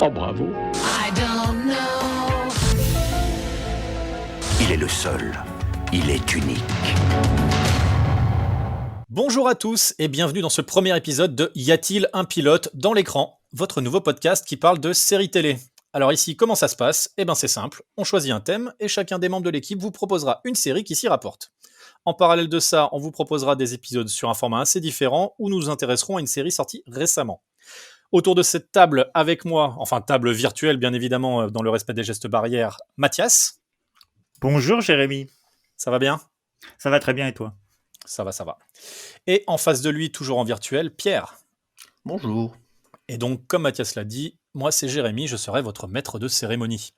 Oh bravo. I don't know. Il est le seul. Il est unique. Bonjour à tous et bienvenue dans ce premier épisode de Y a-t-il un pilote dans l'écran, votre nouveau podcast qui parle de séries télé. Alors ici, comment ça se passe ? Eh bien c'est simple, on choisit un thème et chacun des membres de l'équipe vous proposera une série qui s'y rapporte. En parallèle de ça, on vous proposera des épisodes sur un format assez différent où nous nous intéresserons à une série sortie récemment. Autour de cette table avec moi, enfin table virtuelle bien évidemment dans le respect des gestes barrières, Mathias. Bonjour Jérémy. Ça va bien ? Ça va très bien et toi ? Ça va. Et en face de lui, toujours en virtuel, Pierre. Bonjour. Et donc, comme Mathias l'a dit, moi c'est Jérémy, je serai votre maître de cérémonie.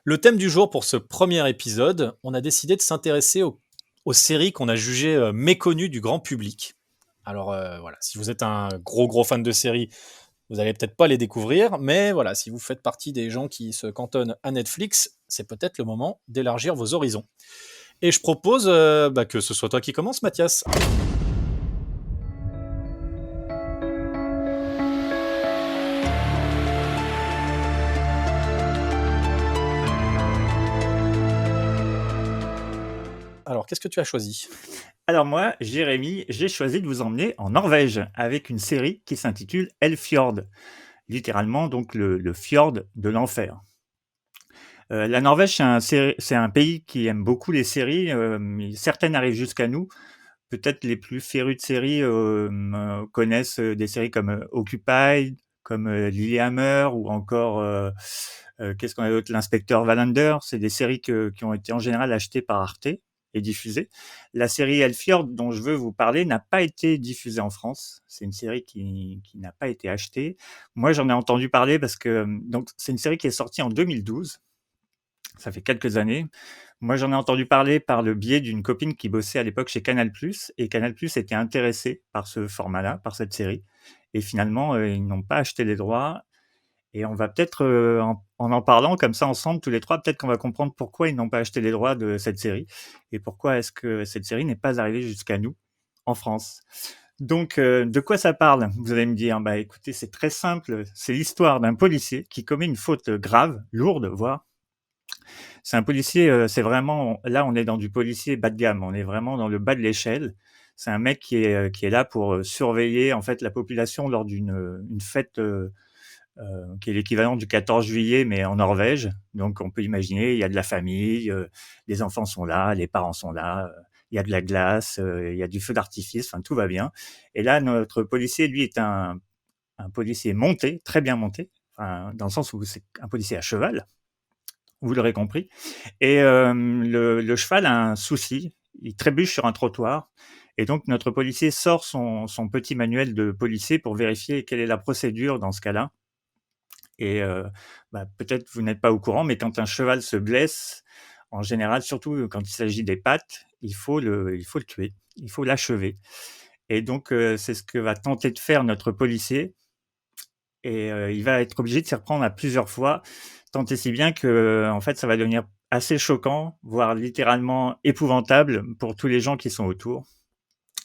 Le thème du jour pour ce premier épisode, on a décidé de s'intéresser aux séries qu'on a jugées méconnues du grand public. Alors voilà, si vous êtes un gros fan de séries, vous n'allez peut-être pas les découvrir, mais voilà, si vous faites partie des gens qui se cantonnent à Netflix, c'est peut-être le moment d'élargir vos horizons. Et je propose que ce soit toi qui commence, Mathias. Alors, qu'est-ce que tu as choisi ? Alors moi, Jérémy, j'ai choisi de vous emmener en Norvège avec une série qui s'intitule Elfjord. Littéralement donc le fjord de l'enfer. La Norvège, c'est un pays qui aime beaucoup les séries. Certaines arrivent jusqu'à nous. Peut-être les plus férus de séries connaissent des séries comme Occupied, comme Lilyhammer ou encore qu'est-ce qu'on a d'autre, l'Inspecteur Wallander. C'est des séries qui ont été en général achetées par Arte et diffusée. La série Elfjord dont je veux vous parler n'a pas été diffusée en France. C'est une série qui n'a pas été achetée. Moi, j'en ai entendu parler parce que donc c'est une série qui est sortie en 2012. Ça fait quelques années. Moi, j'en ai entendu parler par le biais d'une copine qui bossait à l'époque chez Canal+, et Canal+ était intéressé par ce format-là, par cette série. Et finalement, ils n'ont pas acheté les droits. Et on va peut-être, en parlant comme ça ensemble, tous les trois, peut-être qu'on va comprendre pourquoi ils n'ont pas acheté les droits de cette série et pourquoi est-ce que cette série n'est pas arrivée jusqu'à nous, en France. Donc, de quoi ça parle ? Vous allez me dire, écoutez, c'est très simple. C'est l'histoire d'un policier qui commet une faute grave, lourde, voire. C'est un policier, c'est vraiment, là, on est dans du policier bas de gamme. On est vraiment dans le bas de l'échelle. C'est un mec qui est là pour surveiller, en fait, la population lors une fête qui est l'équivalent du 14 juillet, mais en Norvège. Donc, on peut imaginer, il y a de la famille, les enfants sont là, les parents sont là, il y a de la glace, il y a du feu d'artifice, enfin, tout va bien. Et là, notre policier, lui, est un policier monté, très bien monté, dans le sens où c'est un policier à cheval, vous l'aurez compris. Et le cheval a un souci, il trébuche sur un trottoir. Et donc, notre policier sort son petit manuel de policier pour vérifier quelle est la procédure dans ce cas-là. Et peut-être vous n'êtes pas au courant, mais quand un cheval se blesse, en général, surtout quand il s'agit des pattes, il faut le tuer, il faut l'achever. Et donc, c'est ce que va tenter de faire notre policier. Et il va être obligé de s'y reprendre à plusieurs fois, tant et si bien que, en fait, ça va devenir assez choquant, voire littéralement épouvantable pour tous les gens qui sont autour.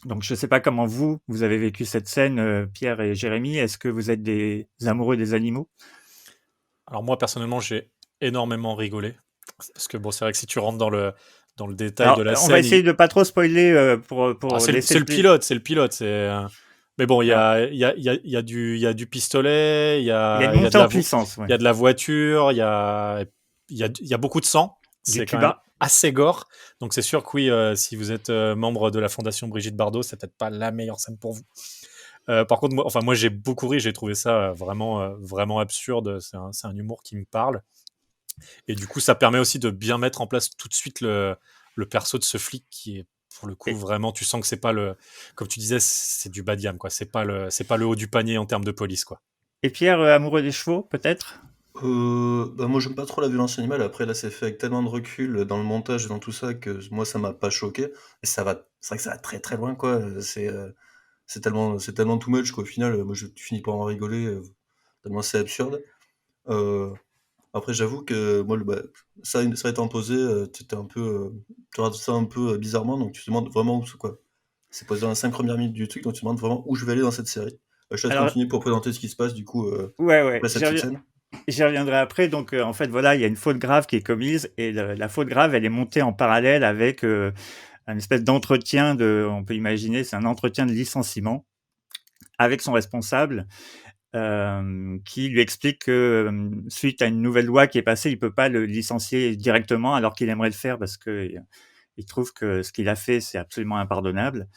Donc, je ne sais pas comment vous avez vécu cette scène, Pierre et Jérémy. Est-ce que vous êtes des amoureux des animaux ? Alors moi, personnellement, j'ai énormément rigolé. Parce que bon, c'est vrai que si tu rentres dans le détail Alors, de la scène... On va essayer de pas trop spoiler pour c'est laisser le pilote. Mais bon, il y a du pistolet, il y Il y a a une montée en il puissance. y a de la voiture, il y a beaucoup de sang. C'est quand même assez gore. Donc c'est sûr que oui, si vous êtes membre de la Fondation Brigitte Bardot, c'est peut-être pas la meilleure scène pour vous. Par contre, moi j'ai beaucoup ri, j'ai trouvé ça vraiment absurde. C'est un humour qui me parle. Et du coup, ça permet aussi de bien mettre en place tout de suite le perso de ce flic qui est, pour le coup, vraiment, tu sens que c'est pas comme tu disais, c'est du bas de gamme, quoi. C'est pas le haut du panier en termes de police, quoi. Et Pierre, amoureux des chevaux, peut-être ? Moi j'aime pas trop la violence animale, après là c'est fait avec tellement de recul dans le montage et dans tout ça que moi ça m'a pas choqué. Et c'est vrai que ça va très très loin quoi, c'est tellement too much qu'au final, moi je finis par en rigoler, tellement c'est absurde. Après j'avoue que moi ça a été imposé, tu regardes ça un peu bizarrement, donc tu te demandes vraiment où c'est quoi. C'est posé dans les 5 premières minutes du truc, donc tu te demandes vraiment où je vais aller dans cette série. Je te laisse continuer pour présenter ce qui se passe du coup, Ouais, cette petite scène. J'y reviendrai après. Donc, en fait, voilà, il y a une faute grave qui est commise et la faute grave, elle est montée en parallèle avec un espèce d'entretien on peut imaginer, c'est un entretien de licenciement avec son responsable qui lui explique que suite à une nouvelle loi qui est passée, il peut pas le licencier directement alors qu'il aimerait le faire parce que il trouve que ce qu'il a fait, c'est absolument impardonnable.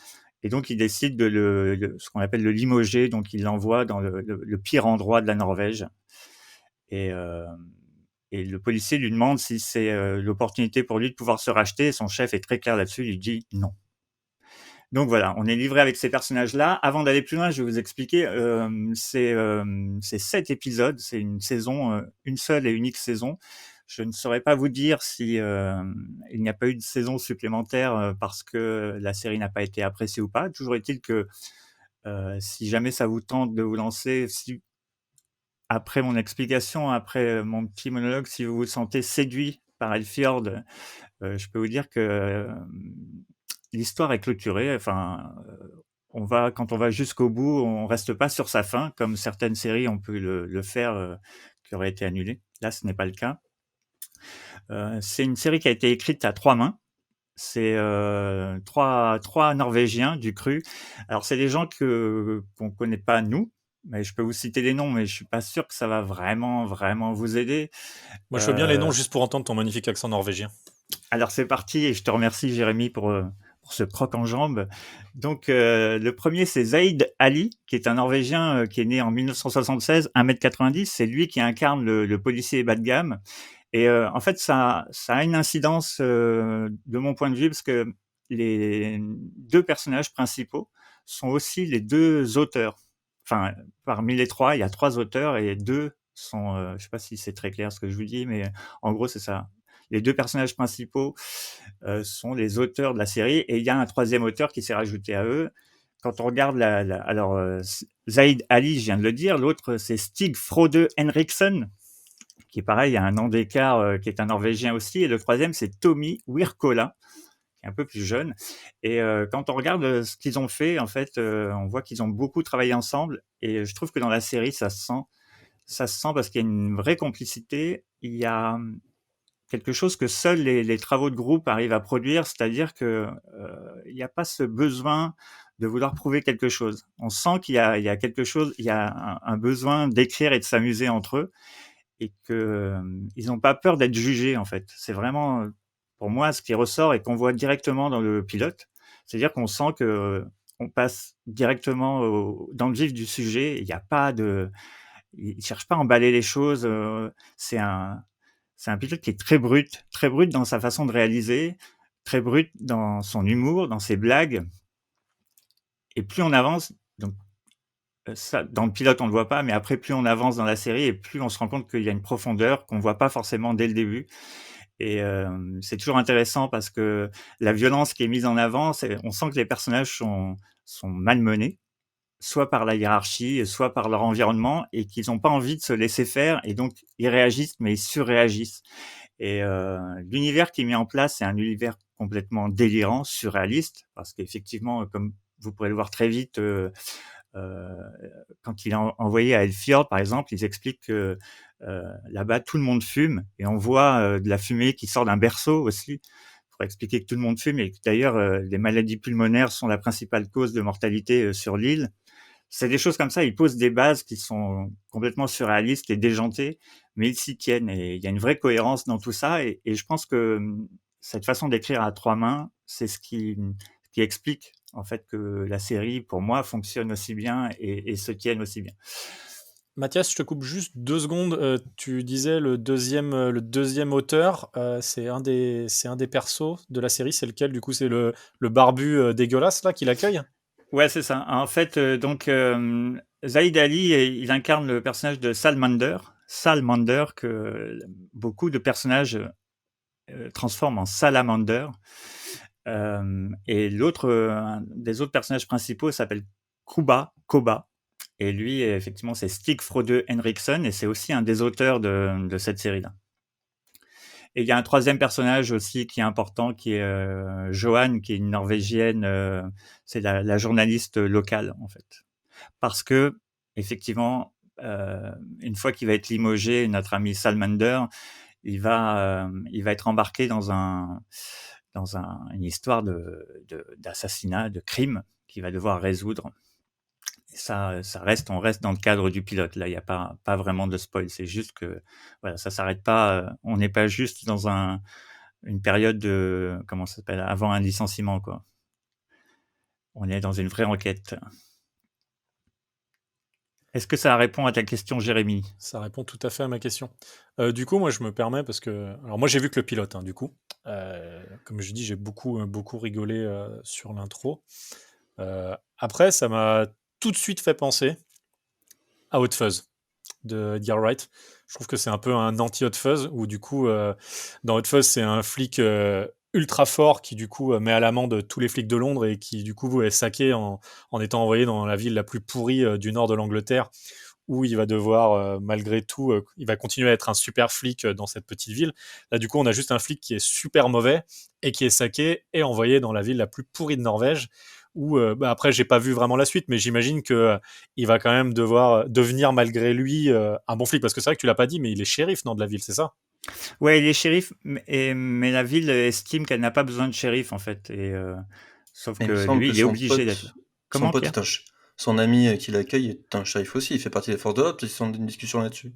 Et donc, il décide de ce qu'on appelle le limoger. Donc, il l'envoie dans le pire endroit de la Norvège. Et, et le policier lui demande si c'est l'opportunité pour lui de pouvoir se racheter. Et son chef est très clair là-dessus. Il lui dit non. Donc voilà, on est livré avec ces personnages-là. Avant d'aller plus loin, je vais vous expliquer. C'est 7 épisodes. C'est une saison, une seule et unique saison. Je ne saurais pas vous dire si il n'y a pas eu de saison supplémentaire parce que la série n'a pas été appréciée ou pas. Toujours est-il que si jamais ça vous tente de vous lancer, si après mon explication, après mon petit monologue, si vous vous sentez séduit par Elfjord, je peux vous dire que l'histoire est clôturée. Enfin, quand on va jusqu'au bout, on reste pas sur sa fin, comme certaines séries ont pu le faire, qui auraient été annulées. Là, ce n'est pas le cas. C'est une série qui a été écrite à 3 mains. C'est trois Norvégiens du cru. Alors, c'est des gens qu'on connaît pas nous, mais je peux vous citer des noms, mais je suis pas sûr que ça va vraiment, vraiment vous aider. Moi, je veux bien les noms juste pour entendre ton magnifique accent norvégien. Alors, c'est parti, et je te remercie, Jérémy, pour ce croc en jambe. Donc, le premier, c'est Zaid Ali, qui est un Norvégien qui est né en 1976, 1m90. C'est lui qui incarne le policier bas de gamme. Et en fait, ça a une incidence de mon point de vue, parce que les 2 personnages principaux sont aussi les 2 auteurs. Enfin, parmi les 3, il y a 3 auteurs et 2 sont... je sais pas si c'est très clair ce que je vous dis, mais en gros, c'est ça. Les 2 personnages principaux sont les auteurs de la série et il y a un 3e auteur qui s'est rajouté à eux. Quand on regarde alors, Zaid Ali, je viens de le dire, l'autre c'est Stig Frode Henriksen, qui est pareil, il y a un an d'écart, qui est un Norvégien aussi, et le 3e c'est Tommy Wirkola, qui est un peu plus jeune. Et quand on regarde ce qu'ils ont fait, en fait, on voit qu'ils ont beaucoup travaillé ensemble, et je trouve que dans la série, ça se sent parce qu'il y a une vraie complicité. Il y a quelque chose que seuls les travaux de groupe arrivent à produire, c'est-à-dire que il n'y a pas ce besoin de vouloir prouver quelque chose. On sent qu'il y a quelque chose, il y a un besoin d'écrire et de s'amuser entre eux, et que ils n'ont pas peur d'être jugés en fait. C'est vraiment pour moi ce qui ressort et qu'on voit directement dans le pilote, c'est-à-dire qu'on sent que on passe directement dans le vif du sujet. Il n'y a pas ils cherchent pas à emballer les choses. C'est un pilote qui est très brut dans sa façon de réaliser, très brut dans son humour, dans ses blagues. Et plus on avance, donc ça, dans le pilote, on le voit pas, mais après, plus on avance dans la série et plus on se rend compte qu'il y a une profondeur qu'on voit pas forcément dès le début. Et c'est toujours intéressant parce que la violence qui est mise en avant, on sent que les personnages sont malmenés, soit par la hiérarchie, soit par leur environnement, et qu'ils n'ont pas envie de se laisser faire, et donc ils réagissent, mais ils surréagissent. Et l'univers qui est mis en place, c'est un univers complètement délirant, surréaliste, parce qu'effectivement, comme vous pourrez le voir très vite, quand il est envoyé à Elfjord, par exemple, ils expliquent que là-bas, tout le monde fume, et on voit de la fumée qui sort d'un berceau aussi, pour expliquer que tout le monde fume, et que d'ailleurs, les maladies pulmonaires sont la principale cause de mortalité sur l'île. C'est des choses comme ça, ils posent des bases qui sont complètement surréalistes et déjantées, mais ils s'y tiennent, et il y a une vraie cohérence dans tout ça, et je pense que cette façon d'écrire à 3 mains, c'est ce qui explique en fait que la série, pour moi, fonctionne aussi bien et se tienne aussi bien. Mathias, je te coupe juste 2 secondes. Tu disais le deuxième auteur, c'est un des persos de la série. C'est lequel, du coup? C'est le barbu dégueulasse là qui l'accueille? Ouais, c'est ça. En fait, donc Zaid Ali, il incarne le personnage de Salmander. Salmander, que beaucoup de personnages transforment en Salamander. Et un des autres personnages principaux s'appelle Koba. Et lui, effectivement, c'est Stig Frode Henriksen, et c'est aussi un des auteurs de cette série-là. Et il y a un 3e personnage aussi qui est important, qui est Johan, qui est une Norvégienne, c'est la journaliste locale, en fait. Parce que, effectivement, une fois qu'il va être limogé, notre ami Salmander, il va être embarqué dans une histoire d'assassinat, de crime qu'il va devoir résoudre. Et on reste dans le cadre du pilote. Là, il n'y a pas vraiment de spoil. C'est juste que, voilà, ça s'arrête pas. On n'est pas juste dans une période de, comment ça s'appelle, avant un licenciement, quoi. On est dans une vraie enquête. Est-ce que ça répond à ta question, Jérémy? Ça répond tout à fait à ma question. Du coup, moi, je me permets parce que... Alors, moi, j'ai vu que le pilote, du coup. Comme je dis, j'ai beaucoup rigolé sur l'intro. Après, ça m'a tout de suite fait penser à Hot Fuzz de Edgar Wright. Je trouve que c'est un peu un anti-Hot Fuzz, où du coup, dans Hot Fuzz, c'est un flic ultra fort qui du coup met à l'amende tous les flics de Londres et qui du coup est saqué en étant envoyé dans la ville la plus pourrie du nord de l'Angleterre, où il va devoir, malgré tout, il va continuer à être un super flic dans cette petite ville. Là, du coup, on a juste un flic qui est super mauvais et qui est saqué et envoyé dans la ville la plus pourrie de Norvège, où, après, j'ai pas vu vraiment la suite, mais j'imagine que il va quand même devoir devenir, malgré lui, un bon flic. Parce que c'est vrai que tu l'as pas dit, mais il est shérif, non, de la ville, c'est ça? Ouais, il est shérif, mais la ville estime qu'elle n'a pas besoin de shérif, en fait. Sauf Il me que semble lui, que il est obligé d'être là. son Comment, pote Pierre? son ami qui l'accueille est un shérif aussi. Il fait partie des forces de l'ordre. Ils sont dans une discussion là-dessus.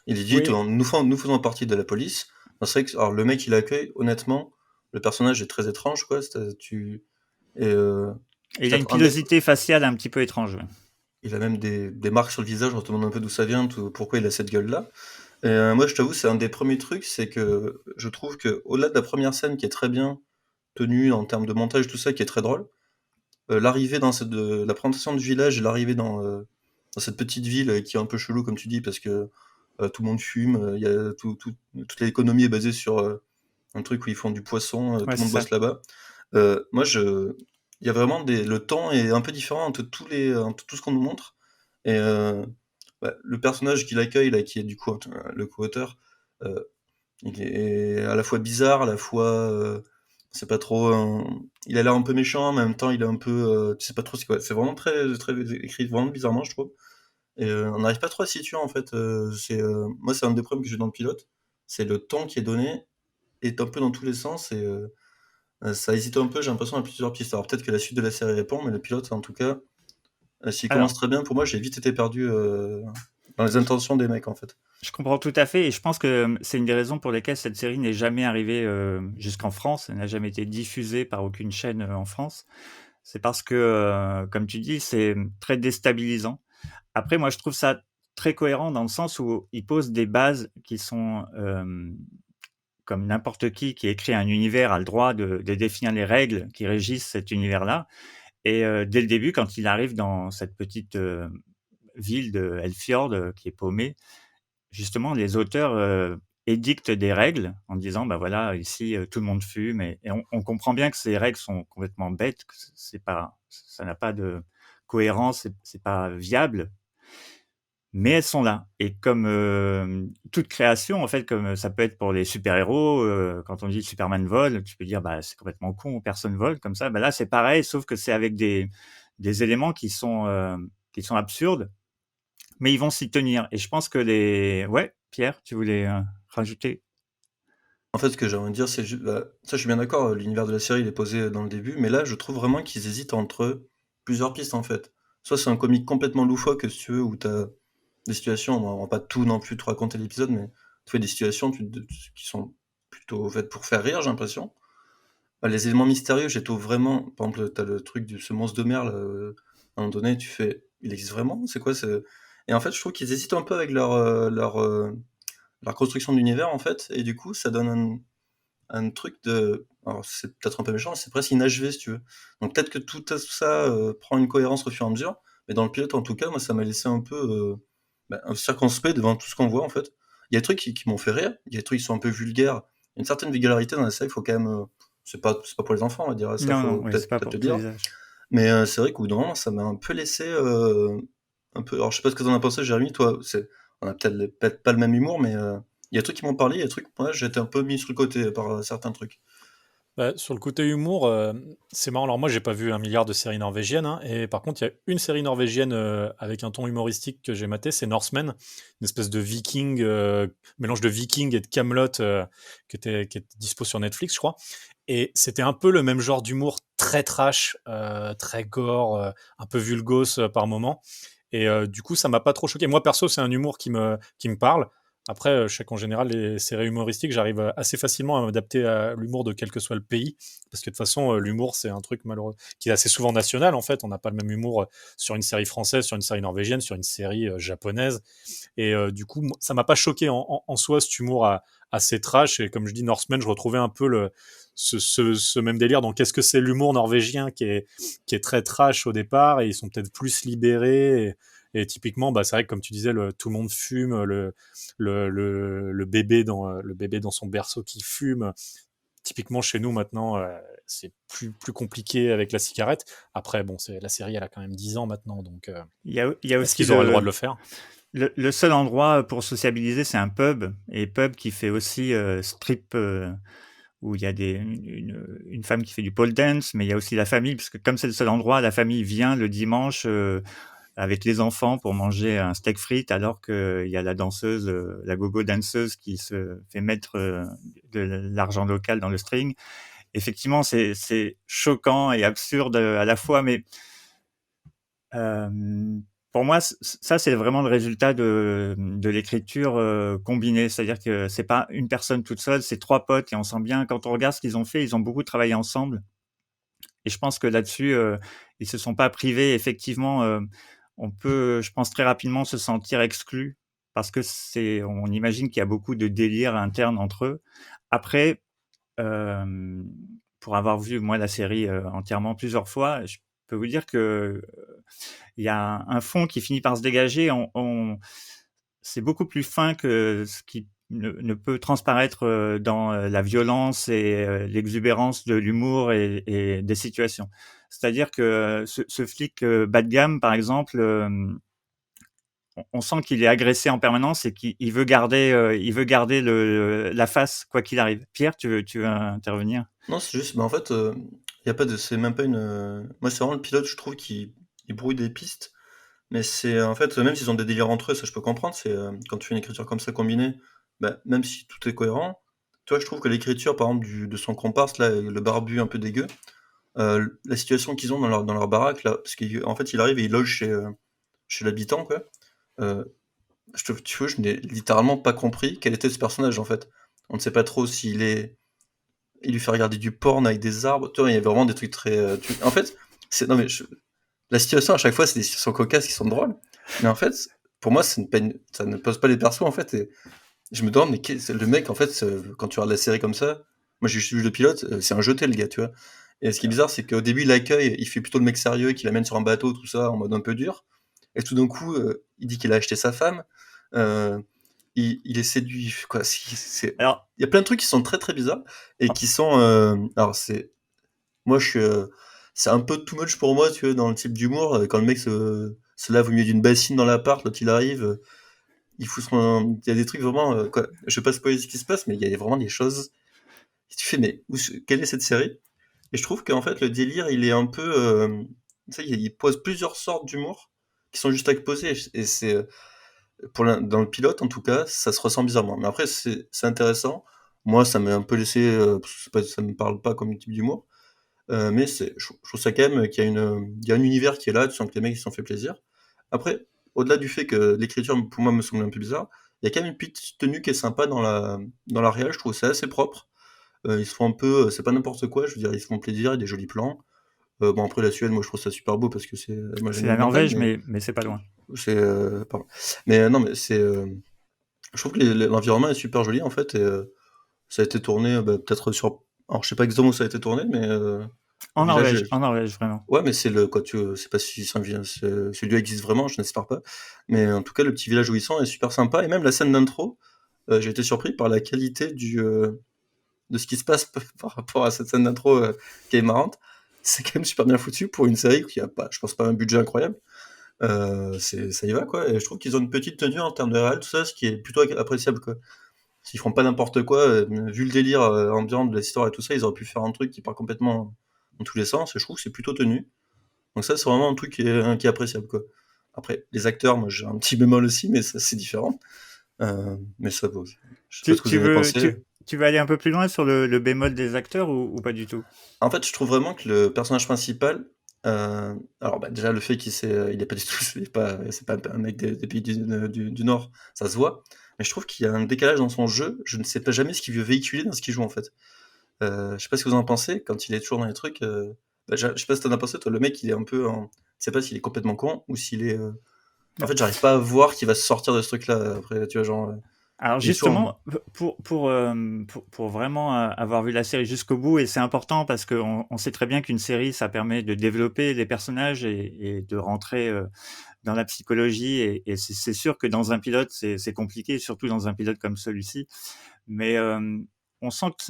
Il dit, Oui. nous faisons partie de la police. C'est vrai que, alors, le mec, il accueille, honnêtement, le personnage est très étrange, quoi. Et, Et il a une peut-être un des- pilosité faciale un petit peu étrange. Ouais. il a même des marques sur le visage. On se demande un peu d'où ça vient, pourquoi il a cette gueule-là. Et moi, je t'avoue, c'est un des premiers trucs, c'est que je trouve que au-delà de la première scène qui est très bien tenue en termes de montage, tout ça, qui est très drôle, l'arrivée la présentation du village et l'arrivée dans cette petite ville qui est un peu chelou, comme tu dis, parce que tout le monde fume, il y a toute l'économie est basée sur un truc où ils font du poisson, tout Ouais, le monde c'est ça. bosse là-bas. Moi, il y a vraiment le temps est un peu différent entre entre tout ce qu'on nous montre. Et le personnage qui l'accueille, là, qui est du coup le co-auteur, euh, il est à la fois bizarre, à la fois, c'est pas trop, il a l'air un peu méchant, mais en même temps, il est un peu, tu sais pas trop c'est quoi. C'est vraiment très écrit vraiment bizarrement, je trouve. Et on n'arrive pas trop à se situer en fait. Moi, c'est un des problèmes que j'ai dans le pilote, c'est le temps qui est donné est un peu dans tous les sens et ça hésite un peu. J'ai l'impression à plusieurs pistes. Alors peut-être que la suite de la série répond, mais le pilote, en tout cas, s'il Alors, commence très bien, pour moi, j'ai vite été perdu dans les intentions des mecs en fait. je comprends tout à fait et je pense que c'est une des raisons pour lesquelles cette série n'est jamais arrivée jusqu'en France. Elle n'a jamais été diffusée par aucune chaîne en France. C'est parce que, comme tu dis, c'est très déstabilisant. Après, moi, je trouve ça très cohérent dans le sens où il pose des bases qui sont comme n'importe qui écrit un univers a le droit de définir les règles qui régissent cet univers-là. Et dès le début, quand il arrive dans cette petite ville de Elfjord qui est paumée, justement, les auteurs édictent des règles en disant, bah voilà, ici tout le monde fume, et on comprend bien que ces règles sont complètement bêtes, que ça n'a pas de cohérence, c'est pas viable, mais elles sont là. Et comme toute création, en fait, comme ça peut être pour les super-héros, quand on dit Superman vole, tu peux dire bah c'est complètement con, personne vole comme ça. Bah là c'est pareil, sauf que c'est avec des éléments qui sont absurdes, mais ils vont s'y tenir. Et je pense que ouais, Pierre, tu voulais rajouter? En fait, ce que j'ai envie de dire, c'est ça, je suis bien d'accord. L'univers de la série, il est posé dans le début, mais là, je trouve vraiment qu'ils hésitent entre plusieurs pistes en fait. Soit c'est un comique complètement loufoque, si tu veux, où t'as des situations, on va pas tout non plus te raconter l'épisode, mais tu fais des situations qui sont plutôt faites pour faire rire, j'ai l'impression. Les éléments mystérieux, je les trouve vraiment. Par exemple, t'as le truc ce monstre de mer, là, à un moment donné, tu fais, il existe vraiment? C'est quoi ce. Et en fait, je trouve qu'ils hésitent un peu avec leur construction d'univers, en fait, et du coup, ça donne un truc de. Alors, c'est peut-être un peu méchant, c'est presque inachevé, si tu veux. Donc, peut-être que tout ça prend une cohérence au fur et à mesure, mais dans le pilote, en tout cas, moi, ça m'a laissé un peu circonspect devant tout ce qu'on voit, en fait. Il y a des trucs qui m'ont fait rire, il y a des trucs qui sont un peu vulgaires. Il y a une certaine vulgarité dans la série, il faut quand même. C'est pas pour les enfants, on va dire, ça, Non, faut non, ouais, c'est pas peut-être pour le tous dire. les âges. Mais c'est vrai qu'au bout d'un moment, ça m'a un peu laissé. Un peu. Alors, je sais pas ce que t'en as pensé, Jérémy, toi, on a peut-être pas le même humour, mais il y a des trucs qui m'ont parlé, il y a des trucs, moi, j'étais un peu mis sur le côté par certains trucs. Bah, sur le côté humour, c'est marrant. Alors moi, j'ai pas vu un milliard de séries norvégiennes, hein, et par contre, il y a une série norvégienne avec un ton humoristique que j'ai maté, c'est Norsemen, une espèce de viking, mélange de viking et de Camelot, qui est dispo sur Netflix, je crois. Et c'était un peu le même genre d'humour, très trash, très gore, un peu vulgose par moment. Et du coup, ça m'a pas trop choqué. Moi, perso, c'est un humour qui me parle. Après, je sais qu'en général, les séries humoristiques, j'arrive assez facilement à m'adapter à l'humour de quel que soit le pays. Parce que de toute façon, l'humour, c'est un truc malheureux qui est assez souvent national, en fait. On n'a pas le même humour sur une série française, sur une série norvégienne, sur une série japonaise. Et du coup, ça m'a pas choqué en soi, cet humour assez trash. Et comme je dis, Norseman, je retrouvais un peu ce même délire. Donc, qu'est-ce que c'est l'humour norvégien qui est très trash au départ, et ils sont peut-être plus libérés. Et typiquement, bah, c'est vrai que comme tu disais, tout le monde fume, le bébé dans son berceau qui fume. Typiquement, chez nous, maintenant, c'est plus compliqué avec la cigarette. Après, bon, la série, elle a quand même 10 ans maintenant, donc Il y a est-ce aussi qu'ils auraient le droit de le faire? le seul endroit pour sociabiliser, c'est un pub. Et pub qui fait aussi strip, où il y a une femme qui fait du pole dance, mais il y a aussi la famille, parce que comme c'est le seul endroit, la famille vient le dimanche avec les enfants pour manger un steak frites, alors qu'il y a la danseuse, la gogo danseuse qui se fait mettre de l'argent local dans le string. Effectivement, c'est choquant et absurde à la fois, mais euh, pour moi, ça, c'est vraiment le résultat de l'écriture combinée. C'est-à-dire que c'est pas une personne toute seule, c'est trois potes, et on sent bien, quand on regarde ce qu'ils ont fait, ils ont beaucoup travaillé ensemble. Et je pense que là-dessus, ils se sont pas privés. Effectivement, on peut, je pense, très rapidement se sentir exclu, parce que on imagine qu'il y a beaucoup de délires internes entre eux. Après, euh, pour avoir vu moi la série entièrement plusieurs fois, je peux vous dire que il y a un fond qui finit par se dégager. C'est beaucoup plus fin que ce qui ne peut transparaître dans la violence et l'exubérance de l'humour et des situations. C'est-à-dire que ce flic bas de gamme, par exemple, on sent qu'il est agressé en permanence et qu'il veut garder, la face quoi qu'il arrive. Pierre, tu veux intervenir? Non, c'est juste, mais en fait, y a pas de, c'est même pas une. Moi, c'est vraiment le pilote, je trouve, qui il brouille des pistes. Mais c'est en fait, même s'ils ont des délires entre eux, ça je peux comprendre. C'est quand tu fais une écriture comme ça combinée, bah, même si tout est cohérent, toi, je trouve que l'écriture, par exemple, de son comparse, là, le barbu un peu dégueu, la situation qu'ils ont dans leur baraque, là, parce qu'en fait, il arrive et il loge chez l'habitant, quoi. Euh, tu vois, je n'ai littéralement pas compris quel était ce personnage, en fait. On ne sait pas trop s'il est. Il lui fait regarder du porn avec des arbres. Tu vois, il y avait vraiment des trucs très. En fait, non, mais la situation à chaque fois, c'est des situations cocasses qui sont drôles. Mais en fait, pour moi, ça ne pose pas les persos, en fait. Et je me demande, mais le mec, en fait, quand tu regardes la série comme ça, moi j'ai juste vu le pilote, c'est un jeté, le gars, tu vois. Et ce qui est bizarre, c'est qu'au début, il l'accueille, il fait plutôt le mec sérieux, qu'il amène sur un bateau, tout ça, en mode un peu dur. Et tout d'un coup, il dit qu'il a acheté sa femme. euh, il est séduit, quoi. Alors, Il y a plein de trucs qui sont très très bizarres et qui sont. Alors, moi, c'est un peu too much pour moi, tu vois, dans le type d'humour. Quand le mec se lave au milieu d'une bassine dans l'appart, l'autre il arrive, il y a des trucs vraiment. Quoi. Je vais pas spoiler ce qui se passe, mais il y a vraiment des choses. Tu fais, mais quelle est cette série? Et je trouve qu'en fait, le délire, il est un peu. Tu sais, il pose plusieurs sortes d'humour qui sont juste exposés. Et c'est. Dans le pilote, en tout cas, ça se ressent bizarrement. Mais après, c'est intéressant. Moi, ça m'a un peu laissé. Ça me parle pas comme type d'humour. Mais je trouve ça quand même qu'il y a il y a un univers qui est là, tu sens que les mecs ils se sont fait plaisir. Après, au-delà du fait que l'écriture pour moi me semble un peu bizarre, il y a quand même une petite tenue qui est sympa dans la réal, je trouve ça assez propre. Ils se font un peu, c'est pas n'importe quoi, je veux dire, ils se font plaisir, il y a des jolis plans. Bon après la Suède, moi je trouve ça super beau parce que moi j'aime c'est bien la les montagnes, Norvège, mais c'est pas loin. c'est pardon. Mais non mais je trouve que l'environnement est super joli en fait et ça a été tourné peut-être sur, alors je sais pas exactement où ça a été tourné, mais le village. En Norvège, vraiment. Ouais, mais c'est le quoi tu sais pas si ce lieu existe vraiment, je n'espère pas. Mais en tout cas, le petit village où ils sont est super sympa et même la scène d'intro, j'ai été surpris par la qualité de ce qui se passe par rapport à cette scène d'intro qui est marrante. C'est quand même super bien foutu pour une série qui a pas, je pense pas un budget incroyable. Ça y va quoi. Et je trouve qu'ils ont une petite tenue en termes de réel, tout ça, ce qui est plutôt appréciable quoi. S'ils font pas n'importe quoi, vu le délire ambiant de l'histoire et tout ça, ils auraient pu faire un truc qui part complètement dans tous les sens, et je trouve que c'est plutôt tenu. Donc ça, c'est vraiment un truc qui est appréciable, quoi. Après, les acteurs, moi j'ai un petit bémol aussi, mais ça c'est différent. Mais ça vaut. Je sais pas ce que vous avez pensé. Tu veux aller un peu plus loin sur le bémol des acteurs ou pas du tout? En fait, je trouve vraiment que le personnage principal, alors déjà le fait il est pas du tout, c'est pas un mec des pays du Nord, ça se voit. Mais je trouve qu'il y a un décalage dans son jeu. Je ne sais pas jamais ce qu'il veut véhiculer dans ce qu'il joue en fait. Je sais pas ce que vous en pensez quand il est toujours dans les trucs. Je sais pas ce que t'en as pensé, toi. Le mec, il est un peu, je sais pas s'il est complètement con ou s'il est. En fait, j'arrive pas à voir qu'il va se sortir de ce truc-là. Après, tu vois, genre. Alors justement, pour vraiment avoir vu la série jusqu'au bout, et c'est important parce qu'on sait très bien qu'une série, ça permet de développer les personnages et de rentrer dans la psychologie. Et c'est sûr que dans un pilote, c'est compliqué, surtout dans un pilote comme celui-ci. Mais on sent que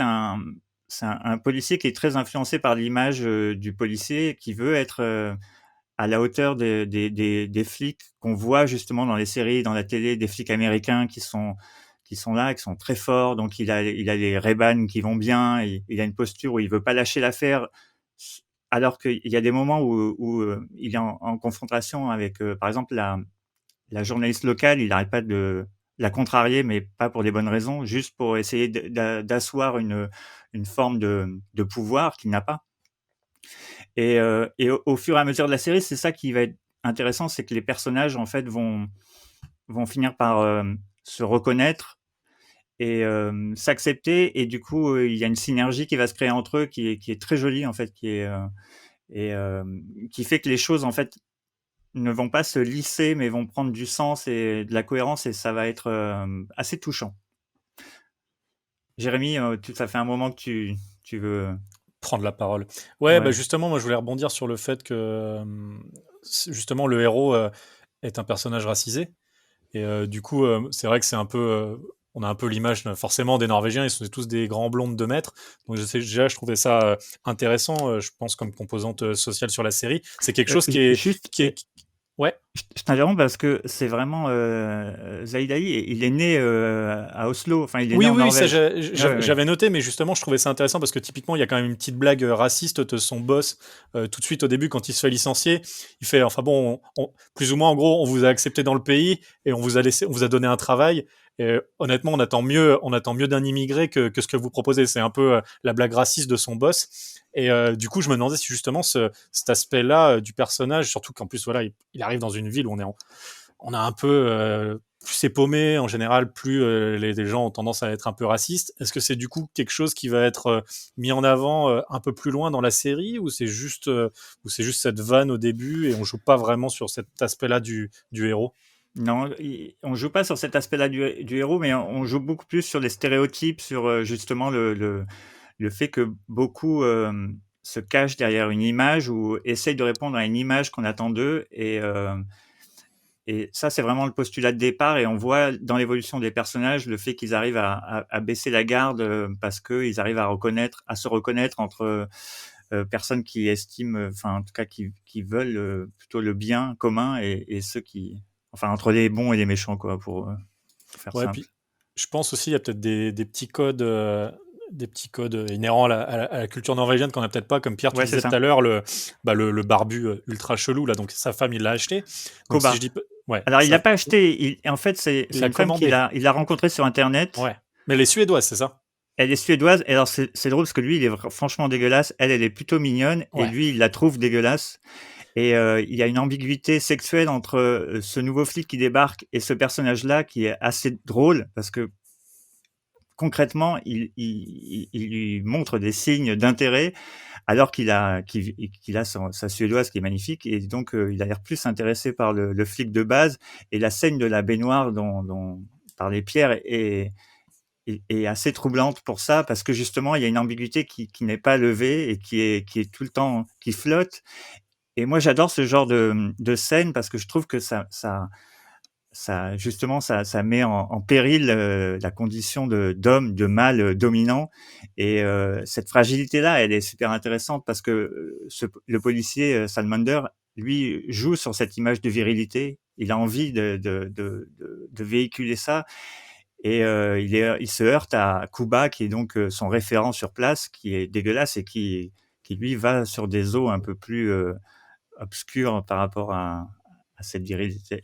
c'est un policier qui est très influencé par l'image du policier, qui veut être à la hauteur des flics qu'on voit justement dans les séries, dans la télé, des flics américains qui sont là, qui sont très forts. Donc il a les Ray-Ban qui vont bien, il a une posture où il veut pas lâcher l'affaire, alors qu'il y a des moments où il est en confrontation avec, par exemple, la journaliste locale, il n'arrête pas de la contrarier, mais pas pour des bonnes raisons, juste pour essayer d'asseoir une forme de pouvoir qu'il n'a pas. Et au fur et à mesure de la série, c'est ça qui va être intéressant, c'est que les personnages en fait vont finir par se reconnaître et s'accepter, et du coup il y a une synergie qui va se créer entre eux qui est très jolie en fait, qui fait que les choses en fait ne vont pas se lisser, mais vont prendre du sens et de la cohérence, et ça va être assez touchant. Jérémy, ça fait un moment que tu veux prendre la parole. Ouais, bah justement, moi je voulais rebondir sur le fait que justement le héros est un personnage racisé, et du coup c'est vrai que c'est un peu on a un peu l'image forcément des Norvégiens, ils sont tous des grands blonds de 2 mètres, donc je trouvais ça intéressant, je pense, comme composante sociale sur la série. C'est quelque chose qui est ouais. Je t'interromps parce que c'est vraiment Zaïdaï, il est né à Oslo, enfin il est né en Norvège. J'avais noté, mais justement je trouvais ça intéressant parce que typiquement il y a quand même une petite blague raciste de son boss tout de suite au début quand il se fait licencier. Il fait enfin bon, plus ou moins en gros on vous a accepté dans le pays et on vous a donné un travail. Et honnêtement, on attend mieux d'un immigré que ce que vous proposez. C'est un peu la blague raciste de son boss. Et du coup, je me demandais si justement cet aspect-là du personnage, surtout qu'en plus, voilà, il arrive dans une ville où on a un peu plus c'est paumé en général, plus les gens ont tendance à être un peu racistes. Est-ce que c'est du coup quelque chose qui va être mis en avant un peu plus loin dans la série, ou c'est juste cette vanne au début et on joue pas vraiment sur cet aspect-là du héros? Non, on joue pas sur cet aspect-là du héros, mais on joue beaucoup plus sur les stéréotypes, sur justement le fait que beaucoup se cachent derrière une image ou essayent de répondre à une image qu'on attend d'eux. Et ça, c'est vraiment le postulat de départ. Et on voit dans l'évolution des personnages le fait qu'ils arrivent à baisser la garde parce qu'ils arrivent à se reconnaître entre personnes qui estiment, enfin en tout cas qui veulent plutôt le bien commun, et ceux qui... Enfin, entre les bons et les méchants, quoi, pour faire simple. Puis, je pense aussi il y a peut-être des petits codes inhérents à la culture norvégienne qu'on n'a peut-être pas, comme Pierre, tu disais tout à l'heure, le barbu ultra chelou, là, donc sa femme, il l'a acheté. Donc, si je dis... Alors, il l'a pas acheté, en fait, c'est une femme qu'il a rencontrée sur Internet. Ouais. Mais elle est suédoise, c'est ça? Elle est suédoise, et alors c'est drôle parce que lui, il est franchement dégueulasse, elle est plutôt mignonne, et lui, il la trouve dégueulasse. Et il y a une ambiguïté sexuelle entre ce nouveau flic qui débarque et ce personnage-là qui est assez drôle, parce que concrètement, il lui montre des signes d'intérêt alors qu'il a sa suédoise qui est magnifique, et donc il a l'air plus intéressé par le flic de base. Et la scène de la baignoire par les pierres est assez troublante pour ça, parce que justement il y a une ambiguïté qui n'est pas levée et qui est tout le temps, qui flotte. Et moi, j'adore ce genre de scène parce que je trouve que ça justement, ça met en péril la condition d'homme, de mâle dominant. Et cette fragilité-là, elle est super intéressante parce que le policier Salmander, lui, joue sur cette image de virilité. Il a envie de véhiculer ça. Et il se heurte à Kuba, qui est donc son référent sur place, qui est dégueulasse et qui lui va sur des eaux un peu plus obscures par rapport à cette virilité.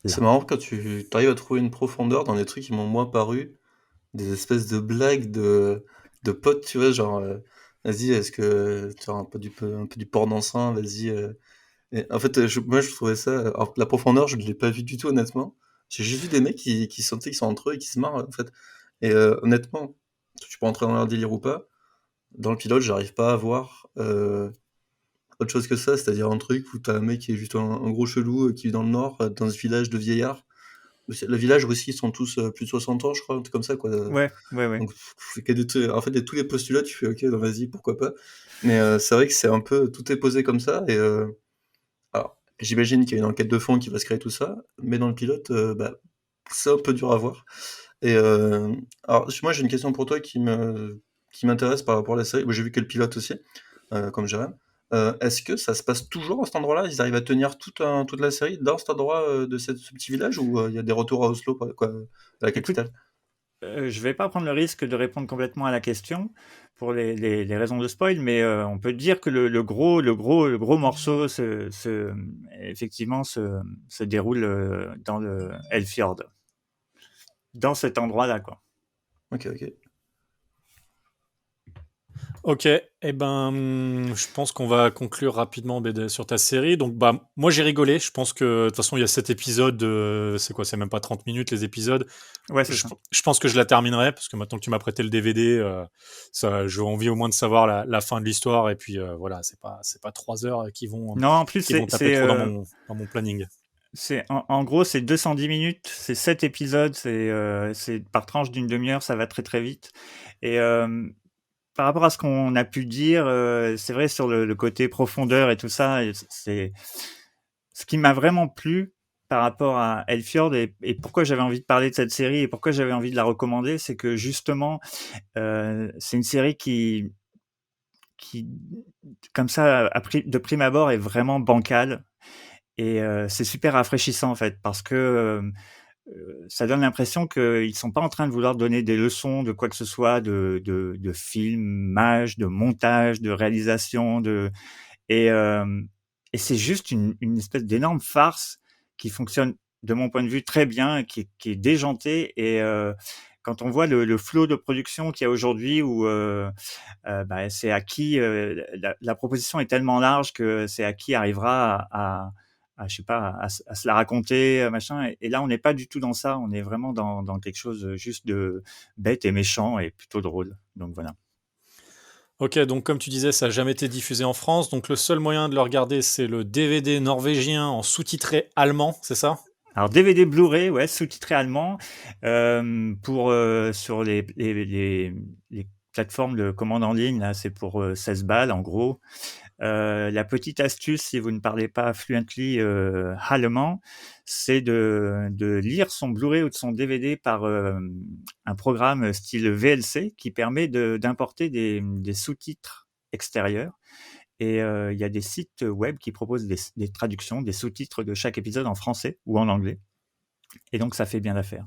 C'est marrant quand tu arrives à trouver une profondeur dans des trucs qui m'ont moins paru, des espèces de blagues de potes, tu vois, genre, vas-y, est-ce que tu as un peu du porc dansant, vas-y. Et en fait, moi, je trouvais ça. Alors, la profondeur, je ne l'ai pas vu du tout, honnêtement. J'ai juste vu des mecs qui sentaient qu'ils sont entre eux et qui se marrent, en fait. Et honnêtement, tu peux entrer dans leur délire ou pas. Dans le pilote, j'arrive pas à voir autre chose que ça, c'est-à-dire un truc où t'as un mec qui est juste un gros chelou qui vit dans le nord, dans ce village de vieillards. Le village aussi, ils sont tous plus de 60 ans, je crois, un truc comme ça, quoi. Ouais. Donc, en fait, tous les postulats, tu fais ok, donc vas-y, pourquoi pas. Mais c'est vrai que c'est un peu. Tout est posé comme ça, et alors, j'imagine qu'il y a une enquête de fond qui va se créer tout ça, mais dans le pilote, c'est un peu dur à voir. Et alors, moi, j'ai une question pour toi qui m'intéresse par rapport à la série. Moi, j'ai vu que le pilote aussi, comme Jérém. Est-ce que ça se passe toujours à cet endroit-là? Ils arrivent à tenir toute la série dans cet endroit de ce petit village, ou il y a des retours à Oslo, quoi, à la capitale? Je vais pas prendre le risque de répondre complètement à la question pour les raisons de spoil, mais on peut dire que le gros morceau effectivement se déroule dans le Elfjord, dans cet endroit-là, quoi. Ok. Ok, je pense qu'on va conclure rapidement sur ta série. Donc, moi j'ai rigolé. Je pense que de toute façon, il y a 7 épisodes. C'est quoi? C'est même pas 30 minutes les épisodes. Ouais, c'est ça. Je pense que je la terminerai parce que maintenant que tu m'as prêté le DVD, j'ai envie au moins de savoir la fin de l'histoire. Et puis voilà, c'est pas 3 heures qui vont Non, en plus, taper trop dans mon planning. En gros, c'est 210 minutes, c'est 7 épisodes, c'est par tranche d'une demi-heure, ça va très très vite. Et par rapport à ce qu'on a pu dire, c'est vrai sur le côté profondeur et tout ça, c'est ce qui m'a vraiment plu par rapport à Elfjord, et pourquoi j'avais envie de parler de cette série et pourquoi j'avais envie de la recommander, c'est que justement, c'est une série qui comme ça, de prime abord, est vraiment bancale. Et c'est super rafraîchissant en fait, parce que ça donne l'impression qu'ils sont pas en train de vouloir donner des leçons de quoi que ce soit, de filmage, de montage, de réalisation, et c'est juste une espèce d'énorme farce qui fonctionne, de mon point de vue, très bien, qui est déjantée. Et quand on voit le flot de production qu'il y a aujourd'hui, où c'est à qui la proposition est tellement large que c'est à qui arrivera je sais pas, à se la raconter, machin. Et là, on n'est pas du tout dans ça. On est vraiment dans quelque chose juste de bête et méchant et plutôt drôle. Donc voilà. Ok, donc comme tu disais, ça n'a jamais été diffusé en France. Donc le seul moyen de le regarder, c'est le DVD norvégien en sous-titré allemand, c'est ça? Alors DVD Blu-ray, ouais, sous-titré allemand, sur les plateformes de commande en ligne, là, c'est pour 16 balles en gros. La petite astuce, si vous ne parlez pas fluently allemand, c'est de lire son Blu-ray ou de son DVD par un programme style VLC qui permet d'importer des sous-titres extérieurs. Et il y a des sites web qui proposent des traductions, des sous-titres de chaque épisode en français ou en anglais. Et donc, ça fait bien l'affaire.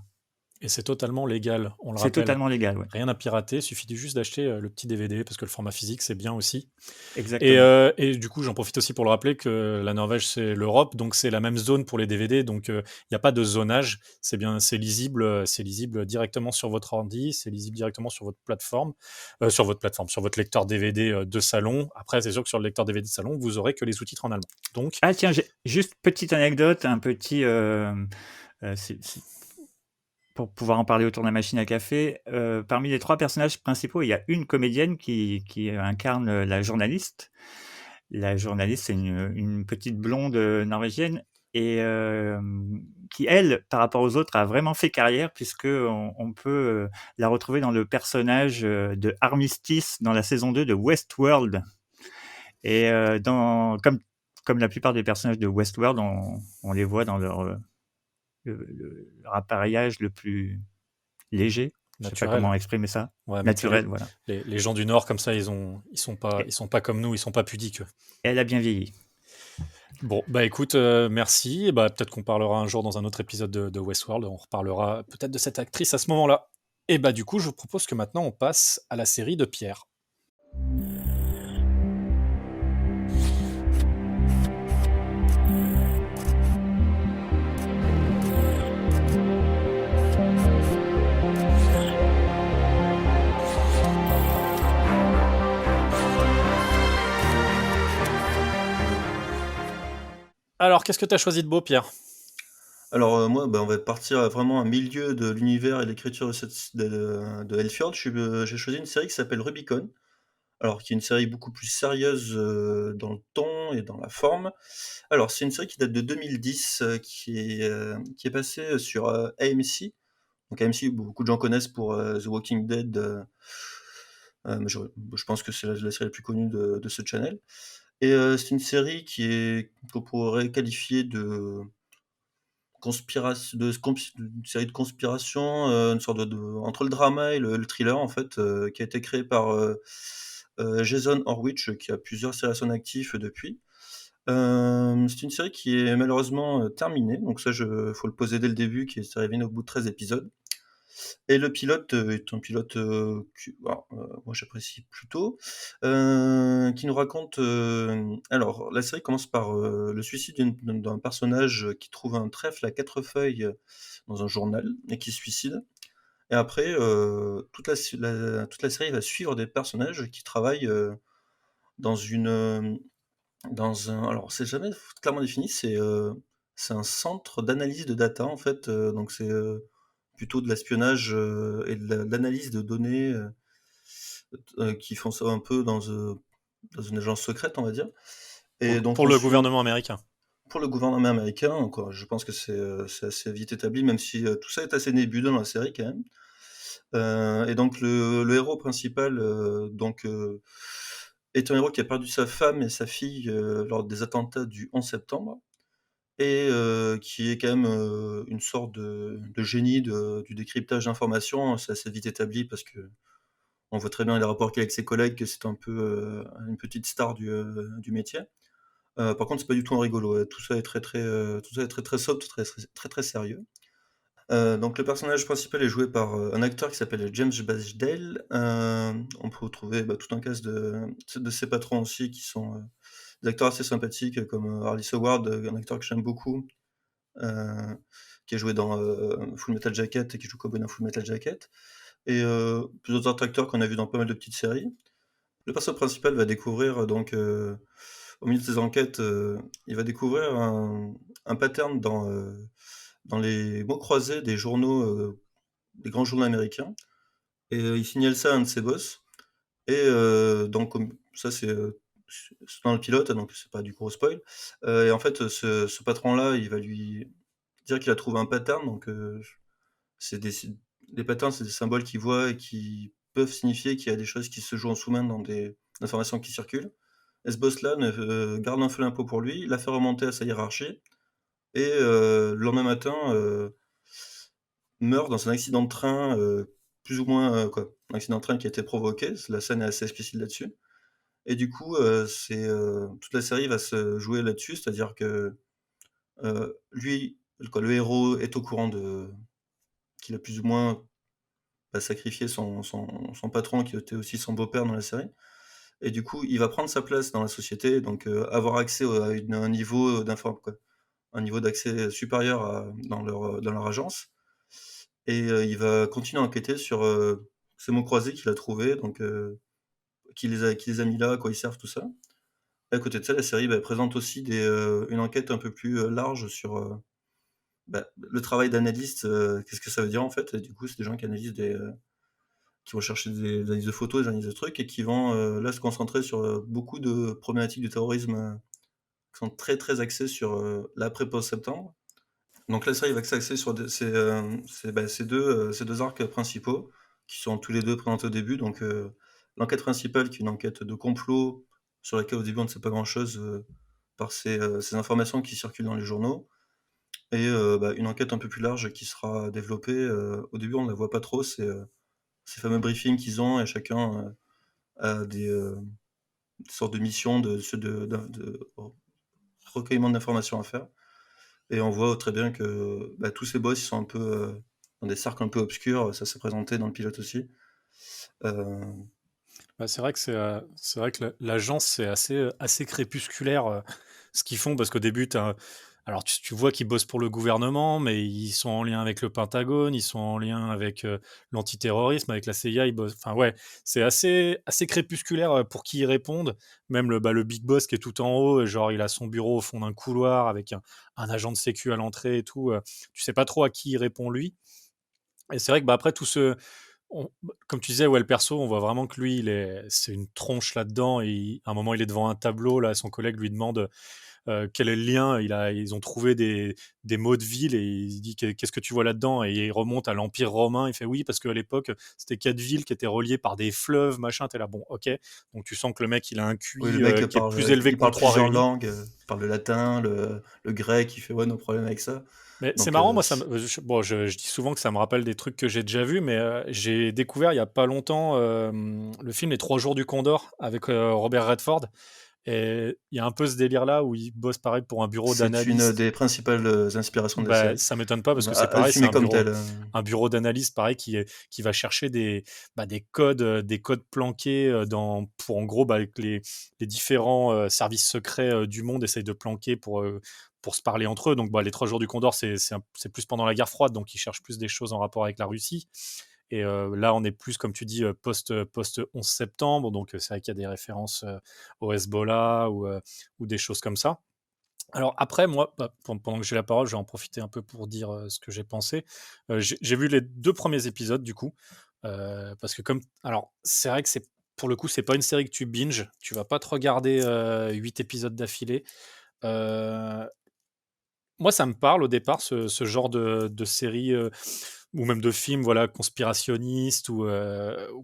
Et c'est totalement légal, on le C'est rappelle. totalement légal, ouais. Rien à pirater, il suffit juste d'acheter le petit DVD, parce que le format physique, c'est bien aussi. Exactement. Et du coup, j'en profite aussi pour le rappeler que la Norvège, c'est l'Europe, donc c'est la même zone pour les DVD, donc il n'y a pas de zonage, c'est lisible directement sur votre ordi, c'est lisible directement sur votre plateforme, sur votre lecteur DVD de salon. Après, c'est sûr que sur le lecteur DVD de salon, vous aurez que les sous-titres en allemand. Donc... Ah tiens, juste petite anecdote, un petit... pour pouvoir en parler autour de la machine à café, parmi les 3 personnages principaux, il y a une comédienne qui incarne la journaliste. La journaliste, c'est une petite blonde norvégienne, et qui, elle, par rapport aux autres, a vraiment fait carrière, puisque on peut la retrouver dans le personnage de Armistice dans la saison 2 de Westworld. Et comme la plupart des personnages de Westworld, on les voit dans leur appareillage le plus léger. Je sais pas comment exprimer ça. Ouais, naturel, voilà. Les gens du Nord, comme ça, ils sont pas comme nous, ils sont pas pudiques. Elle a bien vieilli. Bon, bah écoute, merci. Et bah, peut-être qu'on parlera un jour dans un autre épisode de Westworld. On reparlera peut-être de cette actrice à ce moment-là. Et bah du coup, je vous propose que maintenant on passe à la série de Pierre. Alors, qu'est-ce que tu as choisi de beau, Pierre? Alors, moi, on va partir vraiment à milieu de l'univers et de l'écriture de Hellfjord. J'ai choisi une série qui s'appelle Rubicon, alors qui est une série beaucoup plus sérieuse, dans le ton et dans la forme. Alors, c'est une série qui date de 2010, qui est passée sur, AMC. Donc AMC, beaucoup de gens connaissent pour, The Walking Dead, mais je pense que c'est la série la plus connue de ce channel et c'est une série qu'on pourrait qualifier de une série de conspiration, une sorte de entre le drama et le thriller en fait, qui a été créée par, Jason Horwich, qui a plusieurs séries à son actif depuis. C'est une série qui est malheureusement, terminée, donc ça faut le poser dès le début, qui est arrivé au bout de 13 épisodes. Et le pilote, est un pilote, moi j'apprécie plutôt, qui nous raconte, alors la série commence par, le suicide d'un personnage qui trouve un trèfle à 4 feuilles, dans un journal et qui se suicide. Et après, toute la série va suivre des personnages qui travaillent, dans une, dans un alors c'est jamais clairement défini, c'est un centre d'analyse de data en fait, donc c'est, plutôt de l'espionnage, et de l'analyse de données, qui font ça un peu dans une agence secrète, on va dire. Et donc Pour on le suit gouvernement américain. pour le gouvernement américain, quoi. Je pense que c'est assez vite établi, même si, tout ça est assez nébuleux dans la série quand même. Et donc le héros principal, est un héros qui a perdu sa femme et sa fille, lors des attentats du 11 septembre et qui est quand même, une sorte de génie du décryptage d'informations. C'est assez vite établi parce qu'on voit très bien les rapports qu'il a avec ses collègues que c'est un peu, une petite star du métier. Par contre, c'est pas du tout un rigolo, tout ça est tout ça est très, très soft, très, très, très, très sérieux. Donc le personnage principal est joué par, un acteur qui s'appelle James Badge-Dale. On peut retrouver, tout un cast de ses patrons aussi qui sont, des acteurs assez sympathiques comme, Harris Howard, un acteur que j'aime beaucoup, heu, qui a joué dans, Full Metal Jacket et qui joue Cowboy dans Full Metal Jacket et plusieurs autres acteurs qu'on a vus dans pas mal de petites séries. Le personnage principal va découvrir, au milieu de ses enquêtes, il va découvrir un pattern dans les mots croisés des journaux, des grands journaux américains et il signale ça à un de ses boss et donc comme ça c'est dans le pilote, donc c'est pas du gros spoil, et en fait, ce patron-là, il va lui dire qu'il a trouvé un pattern, donc c'est des patterns, c'est des symboles qu'il voit et qui peuvent signifier qu'il y a des choses qui se jouent en sous-main dans des informations qui circulent et ce boss-là garde un peu l'impôt pour lui, il l'a fait remonter à sa hiérarchie et le lendemain matin, meurt dans un accident de train, plus ou moins, un accident de train qui a été provoqué, la scène est assez explicite là-dessus et du coup, toute la série va se jouer là-dessus, c'est-à-dire que, lui, le héros est au courant qu'il a plus ou moins, sacrifié son patron qui était aussi son beau-père dans la série et du coup, il va prendre sa place dans la société donc avoir accès à un niveau un niveau d'accès supérieur dans leur agence et il va continuer à enquêter sur, ces mots croisés qu'il a trouvés donc qui les a mis là, à quoi ils servent, tout ça. Et à côté de ça, la série, présente aussi une enquête un peu plus, large sur, le travail d'analyste, qu'est-ce que ça veut dire en fait? Et du coup, c'est des gens qui analysent qui vont chercher des analyses de photos, des analyses de trucs et qui vont, là se concentrer sur, beaucoup de problématiques du terrorisme, qui sont très, très axées sur, l'après post-septembre. Donc la série va s'axer sur ces 2 arcs principaux qui sont tous les 2 présentés au début. Donc l'enquête principale qui est une enquête de complot sur laquelle au début on ne sait pas grand-chose, par ces informations qui circulent dans les journaux et une enquête un peu plus large qui sera développée, au début on ne la voit pas trop, ces fameux briefings qu'ils ont et chacun, a des sortes de missions de recueillement d'informations à faire. Et on voit très bien que tous ces boss, ils sont un peu dans des cercles un peu obscurs. Ça s'est présenté dans le pilote aussi. C'est vrai que c'est vrai que l'agence, c'est assez crépusculaire ce qu'ils font, parce qu'au début, alors tu vois qu'ils bossent pour le gouvernement, mais ils sont en lien avec le Pentagone, ils sont en lien avec l'antiterrorisme, avec la CIA, ils bossent. Enfin ouais, c'est assez crépusculaire pour qui ils répondent. Même le big boss qui est tout en haut, genre il a son bureau au fond d'un couloir avec un agent de sécu à l'entrée et tout. Tu sais pas trop à qui il répond lui. Et c'est vrai que après tout comme tu disais, ouais, le perso, on voit vraiment que lui, c'est une tronche là-dedans. Et à un moment, il est devant un tableau. Là, son collègue lui demande quel est le lien. Ils ont trouvé des mots de ville et il dit qu'est-ce que tu vois là-dedans. Et il remonte à l'Empire romain. Il fait oui, parce qu'à l'époque, c'était 4 villes qui étaient reliées par des fleuves, machin. T'es là, bon, ok. Donc tu sens que le mec, il a un Oui, le QI mec qui est parle, plus élevé il que nous parle trois plusieurs réunis. langues, il parle le latin, le grec, il fait ouais, nos problèmes avec ça. Mais c'est Donc, marrant, moi, je dis souvent que ça me rappelle des trucs que j'ai déjà vus, mais j'ai découvert il y a pas longtemps le film Les 3 jours du Condor avec Robert Redford. Et il y a un peu ce délire-là où il bosse pareil pour un bureau c'est une d'analyste. des principales inspirations de la série. Ça m'étonne pas parce que c'est pareil, c'est Assumé comme tel. un bureau d'analyste pareil qui va chercher des codes planqués pour en gros que les différents services secrets du monde essayent de planquer pour se parler entre eux. Donc les 3 jours du Condor, c'est plus pendant la guerre froide, donc ils cherchent plus des choses en rapport avec la Russie. Et là, on est plus, comme tu dis, post 11 septembre, donc c'est vrai qu'il y a des références au Hezbollah ou des choses comme ça. Alors après, moi, pendant que j'ai la parole, je vais en profiter un peu pour dire ce que j'ai pensé. J'ai vu les 2 premiers épisodes du coup, parce que alors c'est vrai que pour le coup, c'est pas une série que tu binges, tu vas pas te regarder 8 épisodes d'affilée. Moi, ça me parle au départ, ce genre de série ou même de film, voilà, conspirationniste, où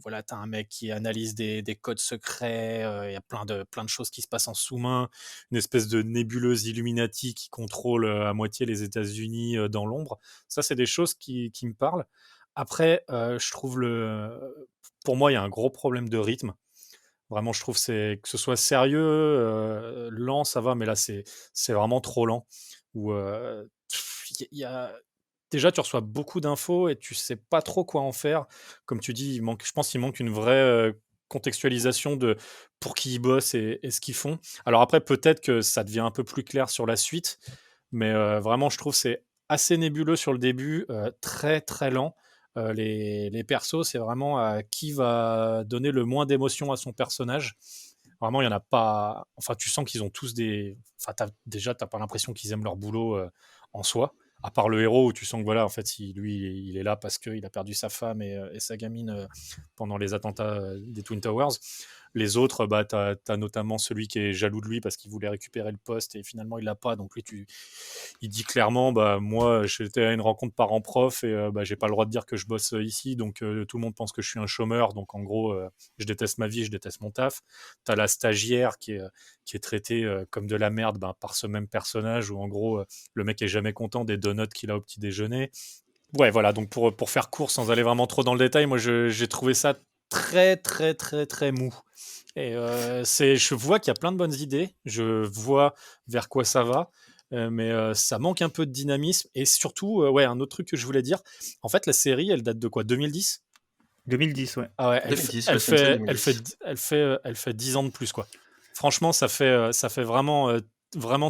voilà, t'as un mec qui analyse des codes secrets, il y a plein de choses qui se passent en sous-main, une espèce de nébuleuse Illuminati qui contrôle à moitié les États-Unis dans l'ombre. Ça, c'est des choses qui me parlent. Après, je trouve pour moi, il y a un gros problème de rythme. Vraiment, je trouve que ce soit sérieux, lent, ça va, mais là, c'est vraiment trop lent. Où il y a déjà, tu reçois beaucoup d'infos et tu sais pas trop quoi en faire. Comme tu dis, je pense qu'il manque une vraie contextualisation de pour qui ils bossent et ce qu'ils font. Alors après, peut-être que ça devient un peu plus clair sur la suite, mais vraiment, je trouve que c'est assez nébuleux sur le début, très très lent. Les persos, c'est vraiment qui va donner le moins d'émotion à son personnage. Vraiment, il y en a pas. Enfin, tu sens qu'ils ont tous des. Enfin, déjà, t'as pas l'impression qu'ils aiment leur boulot en soi. À part le héros où tu sens que voilà, en fait, lui, il est là parce qu'il a perdu sa femme et sa gamine pendant les attentats des Twin Towers. Les autres, t'as notamment celui qui est jaloux de lui parce qu'il voulait récupérer le poste et finalement il l'a pas. Donc lui, il dit clairement, moi, j'étais à une rencontre parents-prof et j'ai pas le droit de dire que je bosse ici, donc tout le monde pense que je suis un chômeur. Donc en gros, je déteste ma vie, je déteste mon taf. T'as la stagiaire qui est traitée comme de la merde par ce même personnage où en gros, le mec est jamais content des donuts qu'il a au petit déjeuner. Ouais, voilà, donc pour faire court sans aller vraiment trop dans le détail, moi j'ai trouvé ça très très très très mou. Et je vois qu'il y a plein de bonnes idées, je vois vers quoi ça va, mais ça manque un peu de dynamisme. Et surtout, ouais, un autre truc que je voulais dire, en fait, la série, elle date de quoi, 2010? 2010, ouais. Ah ouais, 2010, ouais, c'est une série 2010. elle fait 10 ans de plus, quoi. Franchement, ça fait vraiment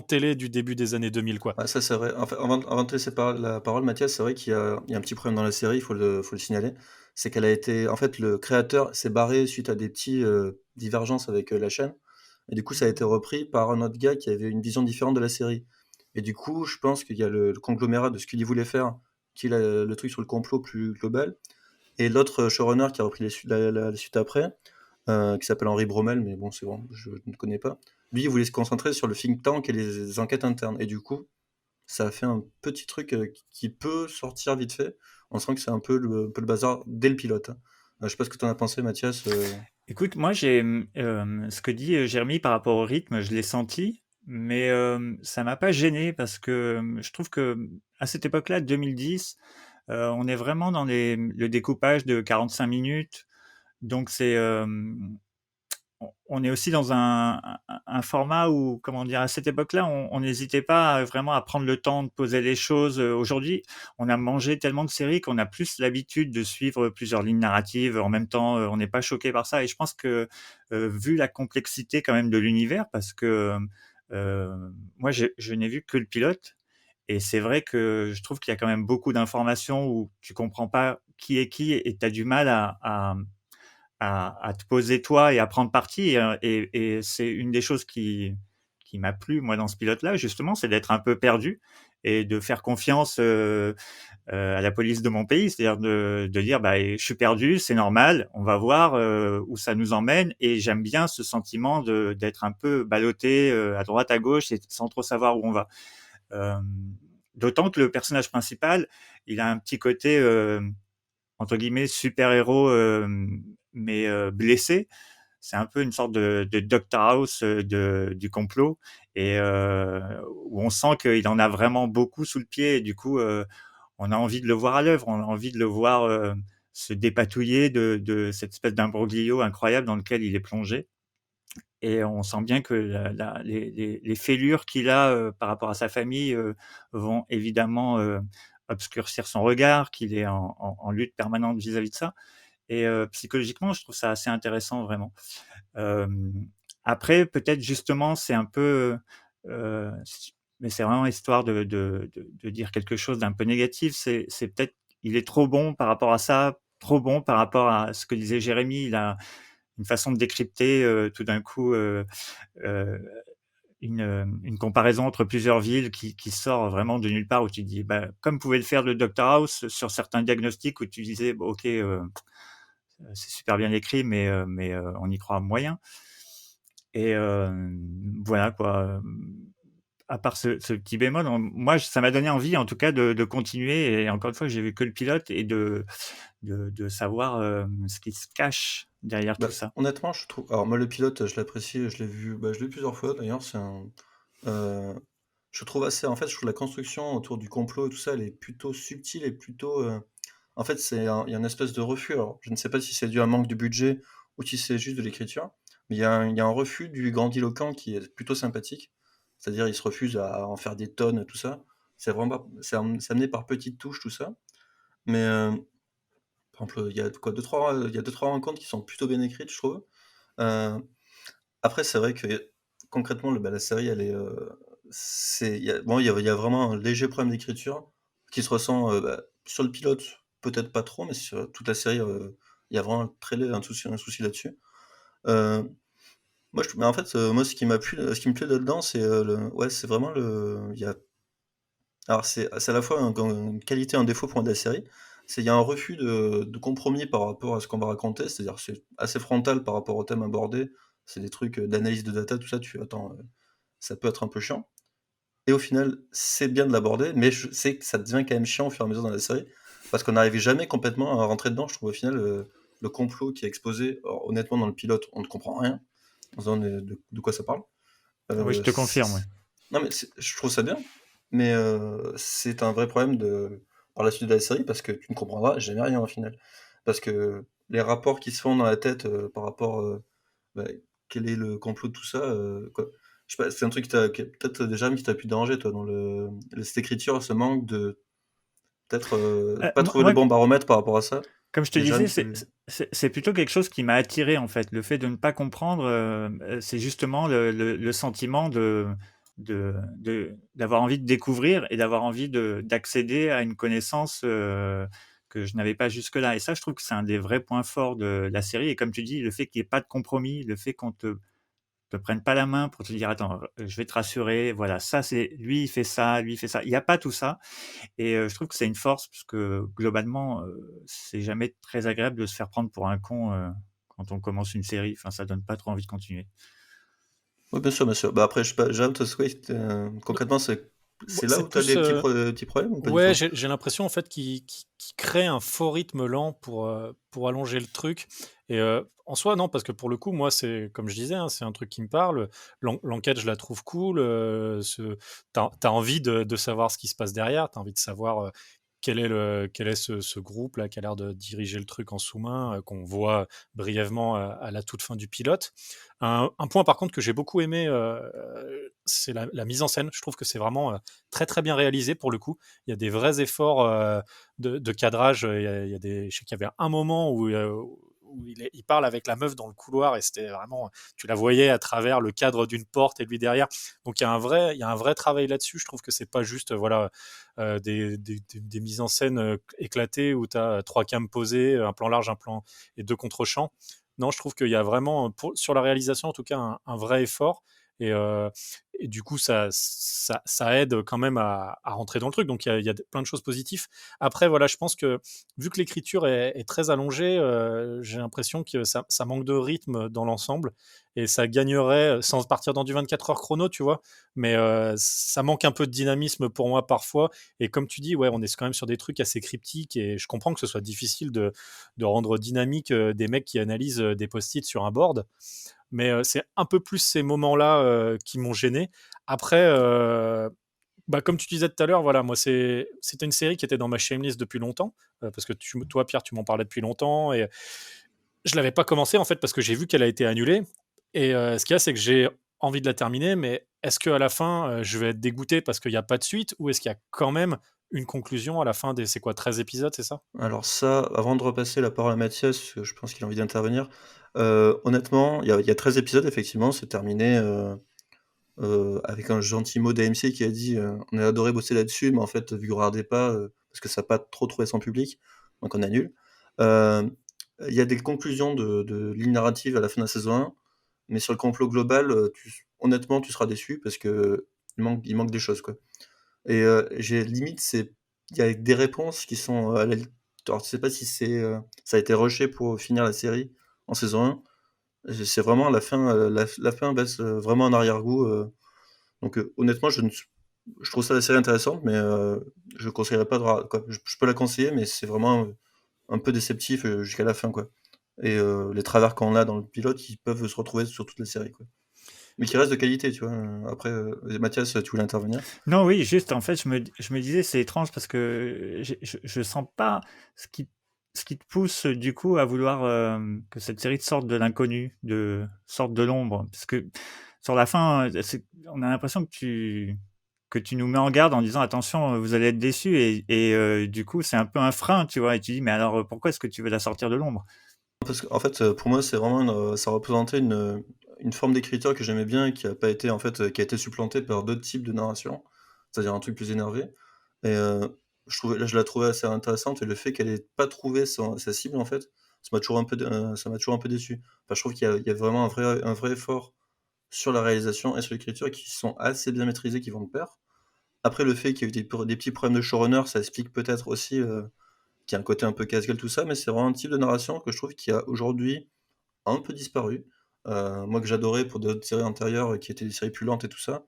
télé du début des années 2000, quoi. Ouais, ça c'est vrai. En fait, avant de te laisser la parole, Mathias, c'est vrai qu'il y a un petit problème dans la série, il faut le signaler. C'est qu'elle a été. En fait, le créateur s'est barré suite à des petits divergences avec la chaîne. Et du coup, ça a été repris par un autre gars qui avait une vision différente de la série. Et du coup, je pense qu'il y a le conglomérat de ce qu'il voulait faire, qui est le truc sur le complot plus global. Et l'autre showrunner qui a repris la suite après, qui s'appelle Henri Bromel, mais bon, c'est bon, je ne connais pas. Lui, il voulait se concentrer sur le think tank et les enquêtes internes. Et du coup, ça a fait un petit truc qui peut sortir vite fait. On sent que c'est un peu le bazar dès le pilote, hein. Je sais pas ce que tu en as pensé, Mathias. Écoute, moi, ce que dit Jérémy par rapport au rythme, je l'ai senti, mais ça m'a pas gêné parce que je trouve que à cette époque-là, 2010, on est vraiment dans le découpage de 45 minutes. Donc, on est aussi dans un format où, comment dire, à cette époque-là, on n'hésitait pas vraiment à prendre le temps de poser les choses. Aujourd'hui, on a mangé tellement de séries qu'on a plus l'habitude de suivre plusieurs lignes narratives en même temps. On n'est pas choqué par ça. Et je pense que, vu la complexité quand même de l'univers, parce que moi, je n'ai vu que le pilote. Et c'est vrai que je trouve qu'il y a quand même beaucoup d'informations où tu comprends pas qui est qui et tu as du mal à te poser toi et à prendre parti. Et c'est une des choses qui m'a plu, moi, dans ce pilote-là, justement, c'est d'être un peu perdu et de faire confiance à la police de mon pays, c'est-à-dire de dire, bah, je suis perdu, c'est normal, on va voir où ça nous emmène. Et j'aime bien ce sentiment d'être un peu ballotté à droite, à gauche, et sans trop savoir où on va. Euh, D'autant que le personnage principal, il a un petit côté entre guillemets super-héros, mais blessé. C'est un peu une sorte de Dr House du complot, et où on sent qu'il en a vraiment beaucoup sous le pied. Et du coup, on a envie de le voir à l'œuvre, on a envie de le voir se dépatouiller de cette espèce d'imbroglio incroyable dans lequel il est plongé. Et on sent bien que les fêlures qu'il a par rapport à sa famille vont évidemment obscurcir son regard, qu'il est en lutte permanente vis-à-vis de ça. Et psychologiquement, je trouve ça assez intéressant, vraiment. Après, peut-être justement, c'est un peu... mais c'est vraiment histoire de dire quelque chose d'un peu négatif. C'est peut-être... Il est trop bon par rapport à ça, trop bon par rapport à ce que disait Jérémy. Il a une façon de décrypter tout d'un coup une comparaison entre plusieurs villes qui sort vraiment de nulle part, où tu dis, bah, comme pouvait le faire le Dr House sur certains diagnostics, où tu disais, bon, ok, c'est super bien écrit, mais on y croit moyen. Et voilà quoi. À part ce petit bémol, moi, ça m'a donné envie, en tout cas, de continuer. Et encore une fois, j'ai vu que le pilote, et de savoir ce qui se cache derrière Bah, tout ça. honnêtement, je trouve. Alors, moi, le pilote, je l'apprécie, je l'ai vu plusieurs fois d'ailleurs. Euh, je trouve assez. En fait, je trouve la construction autour du complot et tout ça, elle est plutôt subtile et plutôt. En fait, il y a une espèce de refus. Alors, je ne sais pas si c'est dû à un manque de budget ou si c'est juste de l'écriture, mais il y a un refus du grandiloquent qui est plutôt sympathique. C'est-à-dire, il se refuse à en faire des tonnes, tout ça. C'est amené par petites touches, tout ça. Mais par exemple, il y a quoi, il y a deux, trois rencontres qui sont plutôt bien écrites, je trouve. Euh, Après, c'est vrai que concrètement, la série, elle est, bon, il y a vraiment un léger problème d'écriture qui se ressent sur le pilote, peut-être pas trop, mais sur toute la série, il y a vraiment un souci là-dessus. Euh, mais en fait, moi, ce qui me plaît là-dedans, ouais, c'est vraiment alors c'est à la fois une qualité et un défaut pour moi de la série. Il y a un refus de compromis par rapport à ce qu'on va raconter, c'est-à-dire c'est assez frontal par rapport au thème abordé. C'est des trucs d'analyse de data, tout ça. Attends, ça peut être un peu chiant. Et au final, c'est bien de l'aborder, mais je sais que ça devient quand même chiant au fur et à mesure dans la série, parce qu'on n'arrive jamais complètement à rentrer dedans. Je trouve au final le complot qui est exposé, alors, honnêtement, dans le pilote, on ne comprend rien. On se demande de quoi ça parle. Oui, je te confirme. Oui. Non, mais je trouve ça bien, mais c'est un vrai problème par la suite de la série, parce que tu ne comprendras jamais rien au final. Parce que les rapports qui se font dans la tête par rapport bah, quel est le complot de tout ça, quoi. Je sais pas, c'est un truc peut-être déjà qui t'a pu déranger, toi, dans cette écriture, ce manque de peut-être pas trouver le Moi, bon baromètre par rapport à ça. comme je te Déjà, disais, c'est plutôt quelque chose qui m'a attiré, en fait. Le fait de ne pas comprendre, c'est justement le sentiment d'avoir envie de découvrir et d'avoir envie d'accéder à une connaissance que je n'avais pas jusque-là. Et ça, je trouve que c'est un des vrais points forts de la série. Et comme tu dis, le fait qu'il n'y ait pas de compromis, le fait qu'on te prenne pas la main pour te dire, attends, je vais te rassurer, voilà, ça c'est lui, il fait ça, lui, il fait ça. Il n'y a pas tout ça. Et je trouve que c'est une force, parce que globalement, c'est jamais très agréable de se faire prendre pour un con quand on commence une série. Enfin, ça donne pas trop envie de continuer. oui, bien sûr, bien sûr. Bah après, je sais pas, Jam, toi, concrètement, c'est là C'est où tu as plus. des petits problèmes ou pas du Ouais, tout? j'ai l'impression en fait qu'il crée un faux rythme lent pour allonger le truc. Et en soi, non, parce que pour le coup, moi, c'est comme je disais, hein, c'est un truc qui me parle. L'enquête, je la trouve cool. T'as envie de savoir ce qui se passe derrière. T'as envie de savoir quel est ce groupe-là qui a l'air de diriger le truc en sous-main, qu'on voit brièvement à la toute fin du pilote. Un point par contre que j'ai beaucoup aimé, c'est la mise en scène. Je trouve que c'est vraiment très très bien réalisé pour le coup. Il y a des vrais efforts de cadrage. Je sais qu'il y avait un moment où il parle avec la meuf dans le couloir et c'était vraiment, tu la voyais à travers le cadre d'une porte et lui derrière. Donc il y a un vrai travail là-dessus. Je trouve que c'est pas juste des mises en scène éclatées où tu as 3 cams posées, un plan large, un plan et 2 contre-champs. Non, je trouve qu'il y a vraiment, sur la réalisation en tout cas, un vrai effort. Et du coup, ça aide quand même à rentrer dans le truc. Donc, il y a plein de choses positives. Après, voilà, je pense que vu que l'écriture est très allongée, j'ai l'impression que ça manque de rythme dans l'ensemble. Et ça gagnerait, sans partir dans du 24 heures chrono, tu vois. Mais ça manque un peu de dynamisme pour moi parfois. Et comme tu dis, ouais, on est quand même sur des trucs assez cryptiques. Et je comprends que ce soit difficile de rendre dynamique des mecs qui analysent des post-it sur un board. Mais c'est un peu plus ces moments-là qui m'ont gêné. Après, comme tu disais tout à l'heure, voilà, moi, c'était une série qui était dans ma shamelist depuis longtemps, parce que toi, Pierre, tu m'en parlais depuis longtemps, et je l'avais pas commencé, en fait, parce que j'ai vu qu'elle a été annulée. Et ce qu'il y a, c'est que j'ai envie de la terminer, mais est-ce qu'à la fin, je vais être dégoûté parce qu'il n'y a pas de suite, ou est-ce qu'il y a quand même une conclusion à la fin c'est quoi, 13 épisodes, c'est ça? Alors ça, avant de repasser la parole à Mathias, parce que je pense qu'il a envie d'intervenir, honnêtement, il y a 13 épisodes, effectivement, c'est terminé, avec un gentil mot d'AMC qui a dit, «On a adoré bosser là-dessus, mais en fait, vu que vous regardez pas, parce que ça a pas trop trouvé son public, donc on annule». Hem, il y a des conclusions de lignes narratives à la fin de la saison 1, mais sur le complot global, honnêtement, tu seras déçu parce qu'il manque des choses, quoi. Et j'ai limite, il y a des réponses qui sont, à la li alors je sais pas si ça a été rushé pour finir la série en saison 1. C'est vraiment la fin baisse, vraiment en arrière-goût, donc honnêtement, je trouve ça la série intéressante, mais je conseillerais pas de ra quoi. Je peux la conseiller, mais c'est vraiment, un peu déceptif, jusqu'à la fin, quoi. Et les travers qu'on a dans le pilote, ils peuvent se retrouver sur toute la série, quoi. Mais qui reste de qualité, tu vois? Après, Mathias, tu voulais intervenir? Non, oui, juste, en fait, je me disais, c'est étrange parce que je sens pas ce qui te pousse, du coup, à vouloir que cette série te sorte de l'inconnu, sorte de l'ombre. Parce que sur la fin, on a l'impression que tu nous mets en garde en disant attention, vous allez être déçus. Et du coup, c'est un peu un frein, tu vois. Et tu dis, mais alors, pourquoi est-ce que tu veux la sortir de l'ombre? Parce qu'en fait, pour moi, c'est vraiment ça représentait une forme d'écriture que j'aimais bien et qui a pas été en fait, qui a été supplantée par d'autres types de narration. C'est-à-dire un truc plus énervé et je la trouvais assez intéressante et le fait qu'elle ait pas trouvé sa cible, en fait, ça m'a toujours un peu déçu. Enfin, je trouve qu'il y a vraiment un vrai effort sur la réalisation et sur l'écriture qui sont assez bien maîtrisés, qui vont de pair. Après le fait qu'il y a eu des petits problèmes de showrunner, ça explique peut-être aussi, qu'il y a un côté un peu casse-gueule, tout ça, mais c'est vraiment un type de narration que je trouve qui a aujourd'hui un peu disparu. Moi que j'adorais pour d'autres séries antérieures, qui étaient des séries plus lentes et tout ça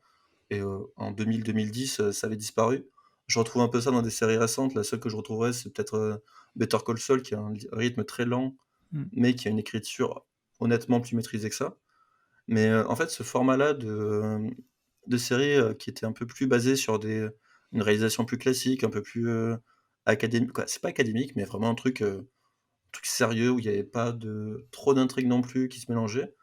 et en 2000-2010, ça avait disparu. Je retrouve un peu ça dans des séries récentes. La seule que je retrouverais, c'est peut-être, Better Call Saul qui a un rythme très lent, Mm. mais qui a une écriture honnêtement plus maîtrisée que ça. Mais, en fait, ce format-là de série, qui était un peu plus basé sur une réalisation plus classique, un peu plus, académique quoi. C'est pas académique, mais vraiment un truc sérieux où il y avait pas de trop d'intrigues non plus qui se mélangeaient.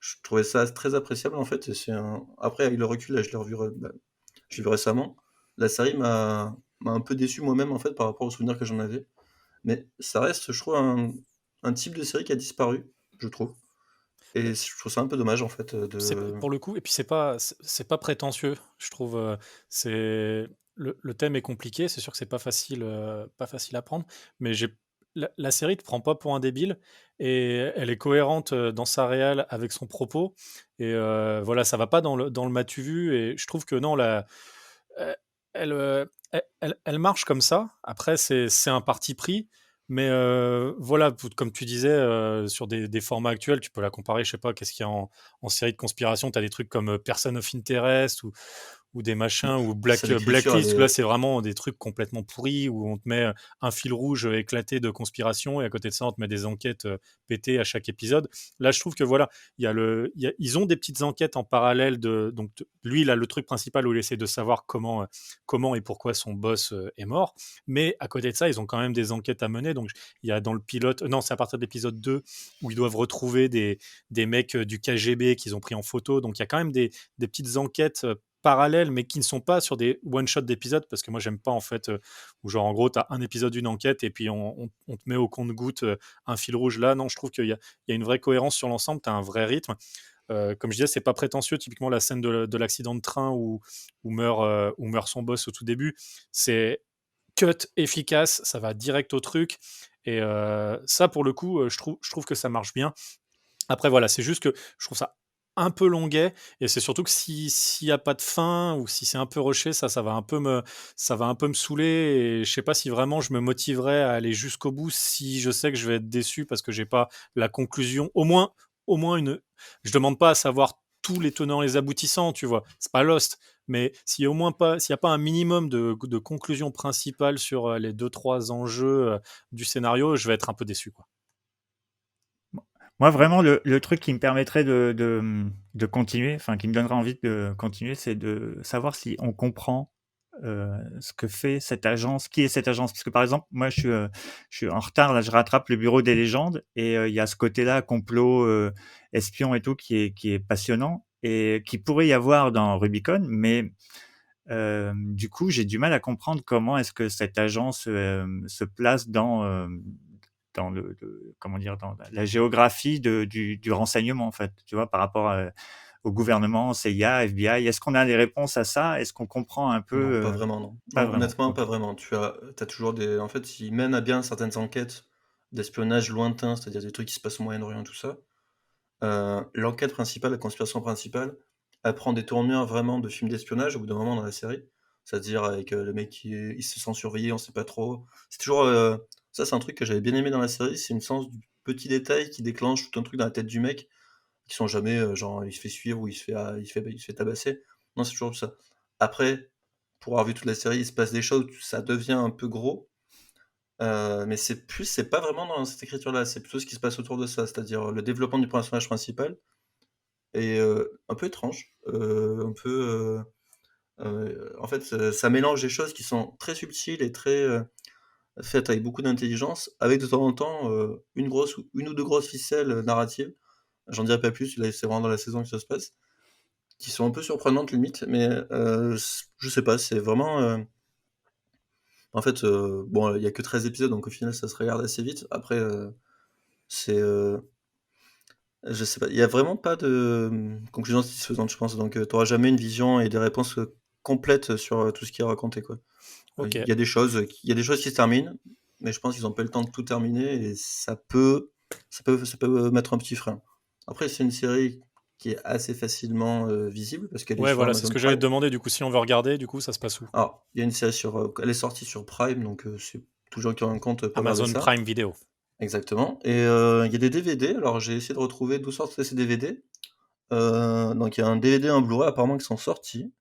Je trouvais ça très appréciable, en fait et après avec le recul, là, je l'ai vu récemment. La série m'a un peu déçu moi-même, en fait, par rapport aux souvenirs que j'en avais. Mais ça reste, je trouve, un type de série qui a disparu, je trouve et je trouve ça un peu dommage, en fait, de Pour le coup, et puis c'est pas prétentieux, je trouve. C'est le thème est compliqué, c'est sûr que c'est pas facile à prendre, mais la série te prend pas pour un débile et elle est cohérente dans sa réal avec son propos et voilà, ça va pas dans le m'as-tu vu et je trouve que non, euh, elle marche comme ça. Après, c'est un parti pris. Mais voilà, comme tu disais, sur des formats actuels, tu peux la comparer, je sais pas, qu'est-ce qu'il y a en série de conspiration, tu as des trucs comme Person of Interest ou des machins, ou C'est l'écriture, Blacklist, elle là est- c'est vraiment des trucs complètement pourris, où on te met un fil rouge éclaté de conspiration, et à côté de ça on te met des enquêtes pétées à chaque épisode. Là je trouve que voilà, ils ont des petites enquêtes en parallèle, lui il a le truc principal où il essaie de savoir comment et pourquoi son boss est mort, mais à côté de ça ils ont quand même des enquêtes à mener. Donc il y a dans le pilote, non c'est à partir de l'épisode 2 où ils doivent retrouver des mecs du KGB qu'ils ont pris en photo. Donc il y a quand même des petites enquêtes parallèles, mais qui ne sont pas sur des one-shot d'épisodes, parce que moi j'aime pas en fait, où genre en gros tu as un épisode d'une enquête et puis on te met au compte-goutte un fil rouge. Là non, je trouve qu'il y a une vraie cohérence sur l'ensemble, tu as un vrai rythme. Comme je disais, c'est pas prétentieux. Typiquement la scène de l'accident de train où meurt son boss au tout début, c'est cut efficace, ça va direct au truc. Et ça pour le coup, je trouve que ça marche bien. Après voilà, c'est juste que je trouve ça un peu longuet, et c'est surtout que s'il y a pas de fin, ou si c'est un peu rushé, ça va un peu me saouler, et je sais pas si vraiment je me motiverais à aller jusqu'au bout si je sais que je vais être déçu parce que j'ai pas la conclusion. Au moins je demande pas à savoir tous les tenants et les aboutissants, tu vois. C'est pas Lost, mais s'il y a pas un minimum de conclusion principale sur les 2-3 enjeux du scénario, je vais être un peu déçu, quoi. Moi, vraiment, le truc qui me permettrait de continuer, enfin, qui me donnerait envie de continuer, c'est de savoir si on comprend ce que fait cette agence, qui est cette agence. Parce que, par exemple, moi, je suis en retard, là, je rattrape le Bureau des légendes, et il y a ce côté-là, complot, espion et tout, qui est passionnant, et qui pourrait y avoir dans Rubicon, mais du coup, j'ai du mal à comprendre comment est-ce que cette agence se place dans comment dire, dans la géographie du renseignement, en fait, tu vois, par rapport au gouvernement, CIA, FBI. Est-ce qu'on a des réponses à ça? Est-ce qu'on comprend un peu? Non, pas vraiment, non. Pas Non, vraiment. honnêtement, Ok. pas vraiment. T'as toujours des. En fait, ils mènent à bien certaines enquêtes d'espionnage lointain, c'est-à-dire des trucs qui se passent au Moyen-Orient, tout ça. L'enquête principale, la conspiration principale, elle prend des tournures vraiment de films d'espionnage au bout d'un moment dans la série. C'est-à-dire avec le mec il se sent surveillé, on sait pas trop. C'est toujours. Ça, c'est un truc que j'avais bien aimé dans la série, c'est une sens du petit détail qui déclenche tout un truc dans la tête du mec, qui sont jamais genre il se fait suivre ou il se fait tabasser. Non, c'est toujours ça. Après, pour avoir vu toute la série, il se passe des choses, ça devient un peu gros. Mais c'est pas vraiment dans cette écriture-là, c'est plutôt ce qui se passe autour de ça, c'est-à-dire le développement du personnage principal est un peu étrange, un peu. En fait, ça mélange des choses qui sont très subtiles et très faites avec beaucoup d'intelligence, avec de temps en temps une ou deux grosses ficelles narratives. J'en dirai pas plus, là, c'est vraiment dans la saison que ça se passe, qui sont un peu surprenantes limite, mais je sais pas, c'est vraiment. En fait, bon, il y a que 13 épisodes, donc au final, ça se regarde assez vite. Après, c'est. Je sais pas, il y a vraiment pas de conclusion satisfaisante, je pense. Donc, tu jamais une vision et des réponses complètes sur tout ce qui est raconté, quoi. Ok. Il y a des choses qui se terminent, mais je pense qu'ils ont pas eu le temps de tout terminer et ça peut mettre un petit frein. Après, c'est une série qui est assez facilement visible parce qu'elle est Ouais, sur voilà, c'est ce Amazon que j'allais te Prime. demander. Du coup, si on veut regarder, du coup, ça se passe où? Alors, il y a une série elle est sortie sur Prime, donc c'est tous les gens qui ont un compte peuvent regarder Amazon ça. Prime Video. Exactement. Et il y a des DVD. Alors, j'ai essayé de retrouver d'où sortent ces DVD. Donc, il y a un DVD et un Blu-ray apparemment qui sont sortis,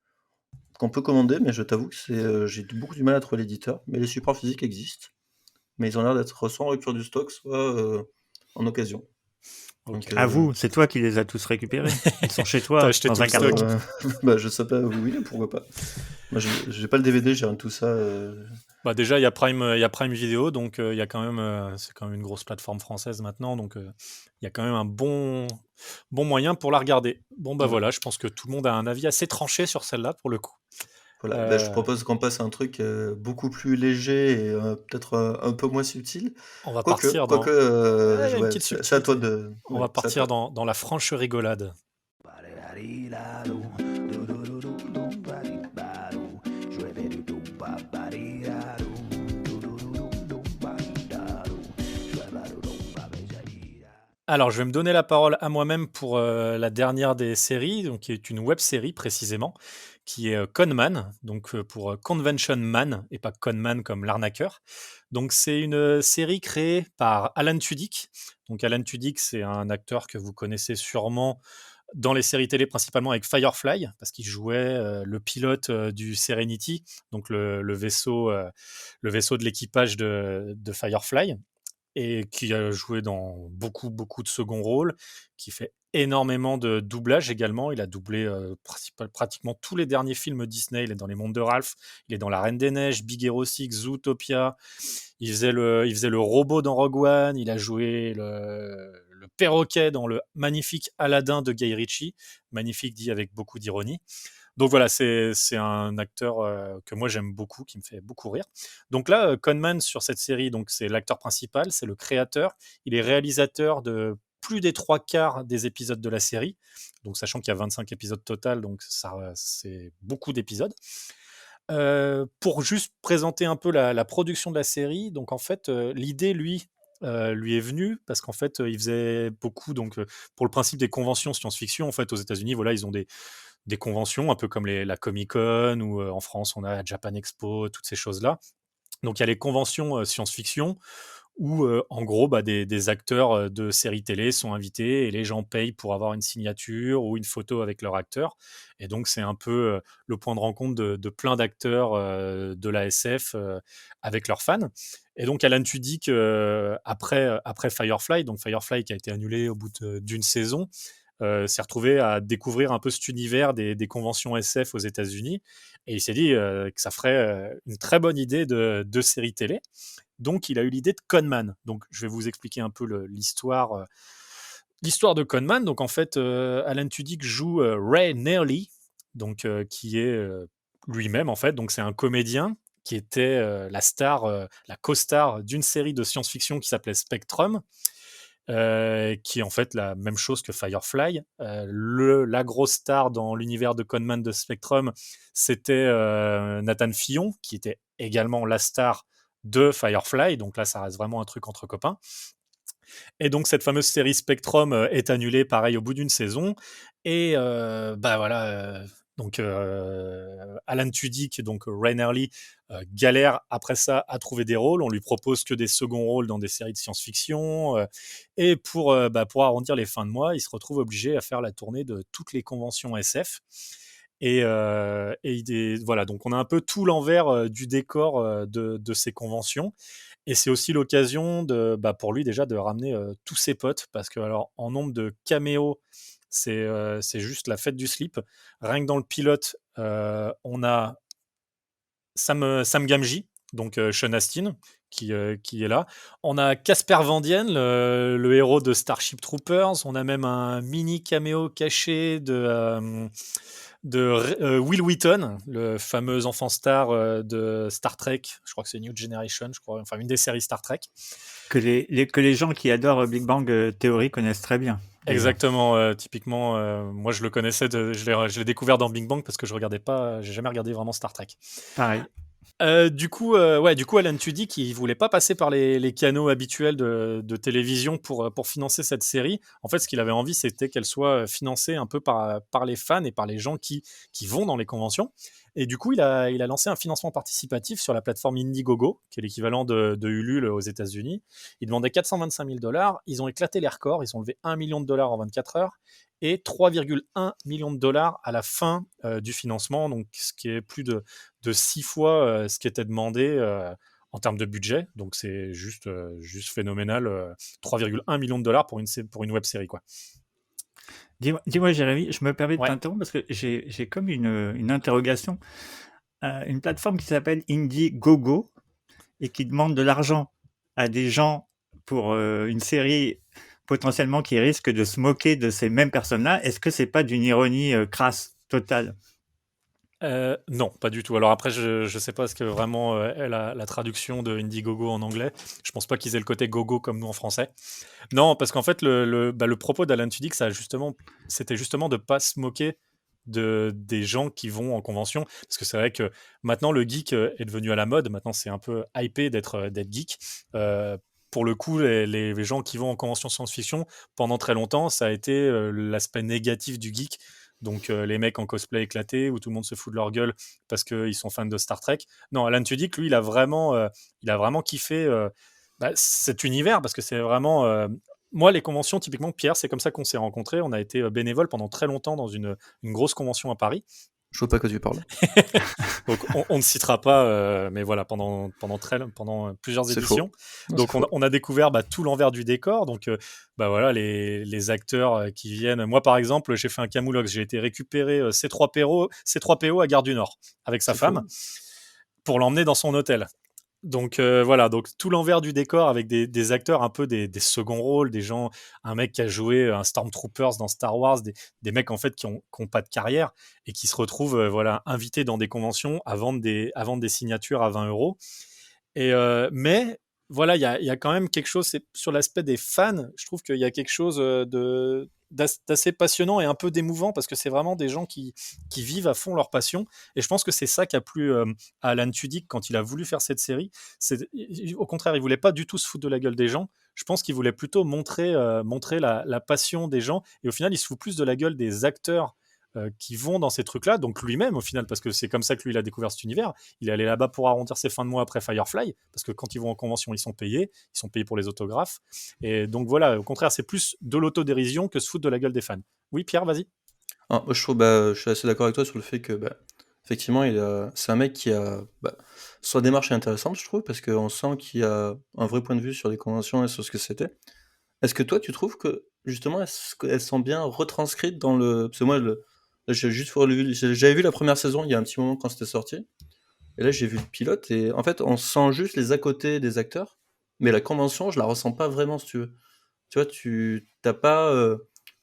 qu'on peut commander, mais je t'avoue que j'ai beaucoup du mal à trouver l'éditeur. Mais les supports physiques existent. Mais ils ont l'air d'être soit en rupture du stock, soit en occasion. Ok. Donc, À vous, c'est toi qui les as tous récupérés. Ils sont chez T'as toi, acheté dans tout un le carton. stock. bah, je sais pas, oui, pourquoi pas. Moi, j'ai pas le DVD, j'ai rien de tout ça. Bah déjà, il y a Prime Video, donc il y a quand même, c'est quand même une grosse plateforme française maintenant, donc il y a quand même un bon moyen pour la regarder. Bon bah Ouais. voilà, je pense que tout le monde a un avis assez tranché sur celle-là pour le coup. Voilà, bah, je Euh, propose qu'on passe à un truc beaucoup plus léger et peut-être un peu moins subtil. on va Quoique, partir quoique, dans, il y a une ouais, petite c'est à toi subtilité. de. On Ouais, va c'est à partir toi. dans la franche rigolade. Alors, je vais me donner la parole à moi-même pour la dernière des séries, donc qui est une web série précisément, qui est Conman, donc pour Convention Man et pas Conman comme l'arnaqueur. Donc, c'est une série créée par Alan Tudyk. Donc, Alan Tudyk, c'est un acteur que vous connaissez sûrement dans les séries télé principalement avec Firefly, parce qu'il jouait le pilote du Serenity, donc le vaisseau de l'équipage de Firefly, et qui a joué dans beaucoup de second rôles, qui fait énormément de doublage également. Il a doublé pratiquement tous les derniers films Disney. Il est dans Les Mondes de Ralph, il est dans La Reine des Neiges, Big Hero 6, Zootopia. Il faisait le robot dans Rogue One. Il a joué le perroquet dans le magnifique Aladdin de Guy Ritchie. Magnifique dit avec beaucoup d'ironie. Donc voilà, c'est un acteur que moi j'aime beaucoup, qui me fait beaucoup rire. Donc là, Conman sur cette série, donc c'est l'acteur principal, c'est le créateur. Il est réalisateur de plus des 3/4 des épisodes de la série. Donc sachant qu'il y a 25 épisodes total, donc ça, c'est beaucoup d'épisodes. Pour juste présenter un peu la production de la série, donc en fait, l'idée, lui est venue parce qu'en fait, il faisait beaucoup, donc pour le principe des conventions science-fiction, en fait, aux États-Unis, voilà, ils ont des conventions, un peu comme la Comic-Con, ou en France, on a Japan Expo, toutes ces choses-là. Donc il y a les conventions science-fiction où, en gros, des acteurs de séries télé sont invités et les gens payent pour avoir une signature ou une photo avec leur acteur. Et donc c'est un peu le point de rencontre de plein d'acteurs de la SF avec leurs fans. Et donc Alan Tudyk, après Firefly, donc Firefly qui a été annulé au bout d'une saison, s'est retrouvé à découvrir un peu cet univers des conventions SF aux États-Unis, et il s'est dit que ça ferait une très bonne idée de série télé. Donc il a eu l'idée de Conman. Donc je vais vous expliquer un peu l'histoire de Conman. Donc en fait, Alan Tudyk joue Ray Nearly, donc qui est lui-même en fait. Donc c'est un comédien qui était la star, la co-star d'une série de science-fiction qui s'appelait Spectrum, qui est en fait la même chose que Firefly. La grosse star dans l'univers de Conman de Spectrum, c'était Nathan Fillon, qui était également la star de Firefly. Donc là, ça reste vraiment un truc entre copains. Et donc cette fameuse série Spectrum est annulée, pareil, au bout d'une saison. Et voilà. Donc Alan Tudyk, donc Ray Nearly, galère après ça à trouver des rôles. On lui propose que des seconds rôles dans des séries de science-fiction. Et pour arrondir les fins de mois, il se retrouve obligé à faire la tournée de toutes les conventions SF. Et voilà, donc on a un peu tout l'envers du décor de ces conventions. Et c'est aussi l'occasion pour lui déjà de ramener tous ses potes, parce que alors en nombre de caméos, c'est juste la fête du slip. Rien que dans le pilote, on a Sam Gamgee, donc Sean Astin, qui est là. On a Casper Van Dien, le héros de Starship Troopers. On a même un mini caméo caché de Will Wheaton, le fameux enfant star de Star Trek. Je crois que c'est New Generation, je crois, enfin une des séries Star Trek. Que les gens qui adorent Big Bang Theory connaissent très bien. Exactement, typiquement, moi je le connaissais, je l'ai découvert dans Big Bang parce que j'ai jamais regardé vraiment Star Trek. Pareil. Du coup, Alan Tudyk, il voulait pas passer par les canaux habituels de télévision pour financer cette série. En fait, ce qu'il avait envie, c'était qu'elle soit financée un peu par les fans et par les gens qui vont dans les conventions. Et du coup, il a lancé un financement participatif sur la plateforme Indiegogo, qui est l'équivalent de Ulule aux États-Unis. Il demandait 425 000 $. Ils ont éclaté les records. Ils ont levé $1 million en 24 heures et 3,1 millions de $, à la fin du financement, donc ce qui est plus de 6 fois ce qui était demandé en termes de budget. Donc c'est juste phénoménal. 3,1 millions de $ pour une web série, quoi. Dis-moi, Jérémy, je me permets de Ouais. t'interrompre parce que j'ai comme une interrogation. Une plateforme qui s'appelle Indiegogo et qui demande de l'argent à des gens pour une série potentiellement qui risque de se moquer de ces mêmes personnes-là. Est-ce que c'est pas d'une ironie crasse totale? Non, pas du tout. Alors après, je sais pas ce que vraiment est la traduction de Indiegogo en anglais. Je pense pas qu'ils aient le côté gogo comme nous en français. Non, parce qu'en fait, le propos d'Alan Tudyk, c'était justement de pas se moquer des gens qui vont en convention, parce que c'est vrai que maintenant le geek est devenu à la mode. Maintenant, c'est un peu hypé d'être geek. Pour le coup, les gens qui vont en convention science-fiction, pendant très longtemps, ça a été l'aspect négatif du geek. Donc les mecs en cosplay éclaté, où tout le monde se fout de leur gueule parce qu'ils sont fans de Star Trek. Non, Alan Tudyk, lui, il a vraiment kiffé cet univers, parce que c'est vraiment moi, les conventions, typiquement, Pierre, c'est comme ça qu'on s'est rencontrés. On a été bénévoles pendant très longtemps dans une grosse convention à Paris. Je vois pas quoi tu parles. Donc, on ne citera pas, mais voilà, pendant plusieurs C'est éditions. Non, Donc, c'est faux. on a découvert tout l'envers du décor. Donc, voilà, les acteurs qui viennent. Moi, par exemple, j'ai fait un camoulox. J'ai été récupérer C3PO à Gare du Nord avec sa C'est femme pour l'emmener dans son hôtel. Donc voilà, donc tout l'envers du décor avec des acteurs un peu des seconds rôles, des gens, un mec qui a joué un Stormtroopers dans Star Wars, des mecs en fait qui ont pas de carrière et qui se retrouvent voilà invités dans des conventions à vendre des signatures à 20 €. Et mais voilà, il y a quand même quelque chose, c'est sur l'aspect des fans, je trouve qu'il y a quelque chose d'assez passionnant et un peu d'émouvant parce que c'est vraiment des gens qui vivent à fond leur passion. Et je pense que c'est ça qui a plu à Alan Tudyk quand il a voulu faire cette série. Au contraire, il voulait pas du tout se foutre de la gueule des gens. Je pense qu'il voulait plutôt montrer la passion des gens. Et au final, il se fout plus de la gueule des acteurs qui vont dans ces trucs-là, donc lui-même au final, parce que c'est comme ça que lui il a découvert cet univers. Il est allé là-bas pour arrondir ses fins de mois après Firefly, parce que quand ils vont en convention, ils sont payés pour les autographes. Et donc voilà, au contraire, c'est plus de l'autodérision que se foutre de la gueule des fans. Oui, Pierre, vas-y. Moi, je suis assez d'accord avec toi sur le fait que, effectivement, c'est un mec qui a, sa démarche est intéressante, je trouve, parce qu'on sent qu'il a un vrai point de vue sur les conventions et sur ce que c'était. Est-ce que toi, tu trouves que, justement, elles sont bien retranscrites dans le... Parce que moi, là, j'avais vu la première saison il y a un petit moment quand c'était sorti, et là, j'ai vu le pilote, et en fait, on sent juste les à côté des acteurs, mais la convention, je la ressens pas vraiment, si tu veux. Tu vois, tu t'as pas.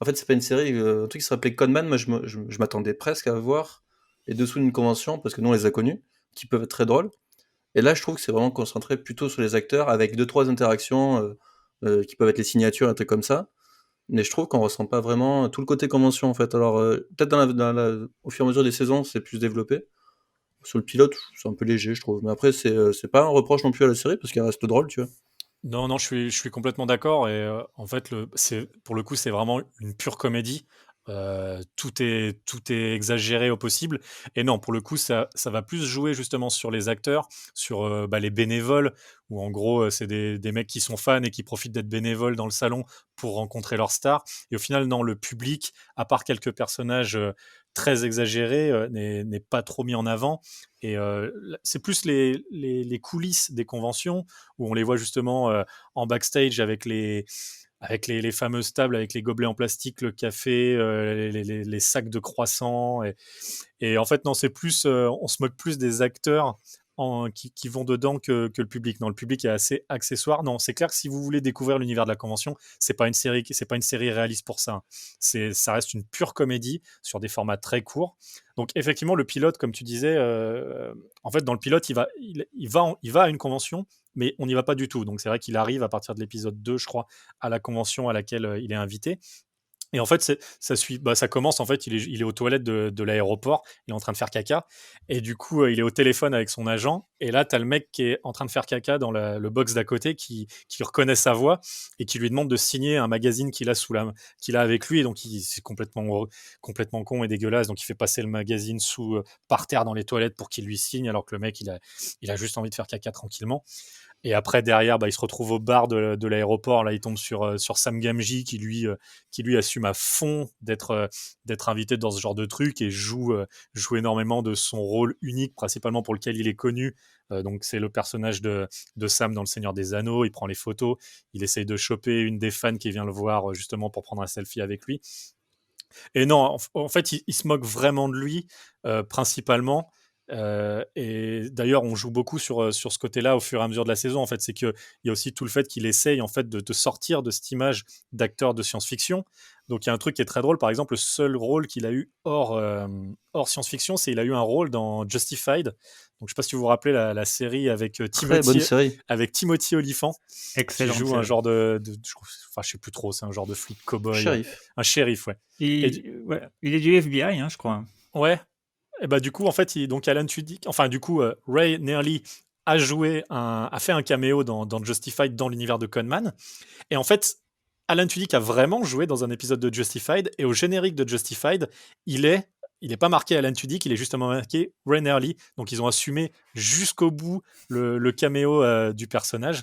En fait, c'est pas une série. Un truc qui s'appelait Conman, moi, je m'attendais presque à voir les dessous d'une convention, parce que nous, on les a connus, qui peuvent être très drôles. Et là, je trouve que c'est vraiment concentré plutôt sur les acteurs, avec 2-3 interactions qui peuvent être les signatures, un truc comme ça. Mais je trouve qu'on ressent pas vraiment tout le côté convention, en fait. Alors, peut-être au fur et à mesure des saisons, c'est plus développé. Sur le pilote, c'est un peu léger, je trouve. Mais après, c'est pas un reproche non plus à la série, parce qu'elle reste drôle, tu vois. Non, non, je suis complètement d'accord. Et en fait, pour le coup, c'est vraiment une pure comédie. Tout est exagéré au possible. Et non, pour le coup, ça va plus jouer justement sur les acteurs, sur les bénévoles, où en gros, c'est des mecs qui sont fans et qui profitent d'être bénévoles dans le salon pour rencontrer leurs stars. Et au final, non, le public, à part quelques personnages très exagérés, n'est pas trop mis en avant. Et c'est plus les coulisses des conventions où on les voit justement en backstage avec les fameuses tables, avec les gobelets en plastique, le café, les sacs de croissants. Et en fait, non, c'est plus, on se moque plus des acteurs qui vont dedans que le public. Non, le public est assez accessoire. Non, c'est clair que si vous voulez découvrir l'univers de la convention, c'est pas une série réaliste pour ça. Ça reste une pure comédie sur des formats très courts. Donc effectivement, le pilote, comme tu disais, en fait, dans le pilote, il va à une convention, mais on n'y va pas du tout. Donc c'est vrai qu'il arrive à partir de l'épisode 2, je crois, à la convention à laquelle il est invité. Et en fait, ça commence, en fait, il est aux toilettes de l'aéroport, il est en train de faire caca, et du coup, il est au téléphone avec son agent, et là, t'as le mec qui est en train de faire caca dans le box d'à côté, qui reconnaît sa voix, et qui lui demande de signer un magazine qu'il a avec lui, et donc c'est complètement con et dégueulasse, donc il fait passer le magazine par terre dans les toilettes pour qu'il lui signe, alors que le mec, il a juste envie de faire caca tranquillement. Et après, derrière, il se retrouve au bar de l'aéroport. Là, il tombe sur Sam Gamgee qui lui assume à fond d'être invité dans ce genre de truc et joue énormément de son rôle unique, principalement pour lequel il est connu. Donc, c'est le personnage de Sam dans Le Seigneur des Anneaux. Il prend les photos. Il essaye de choper une des fans qui vient le voir justement pour prendre un selfie avec lui. Et non, en fait, il se moque vraiment de lui, principalement. Et d'ailleurs, on joue beaucoup sur ce côté-là au fur et à mesure de la saison. En fait, c'est qu'il y a aussi tout le fait qu'il essaye en fait de sortir de cette image d'acteur de science-fiction. Donc, il y a un truc qui est très drôle. Par exemple, le seul rôle qu'il a eu hors science-fiction, c'est il a eu un rôle dans Justified. Donc, je ne sais pas si vous vous rappelez la série avec Très bonne série. Timothy Olyphant, Excellent. qui joue un genre je sais plus trop, c'est un genre de flic cow-boy. Shérif. Un shérif, ouais. Il est du FBI, je crois. Ouais. Et du coup, en fait, Alan Tudyk, Ray Nearly a fait un caméo dans Justified dans l'univers de Conman. Et en fait, Alan Tudyk a vraiment joué dans un épisode de Justified. Et au générique de Justified, il est pas marqué Alan Tudyk, il est justement marqué Ray Nearly. Donc, ils ont assumé jusqu'au bout le caméo du personnage.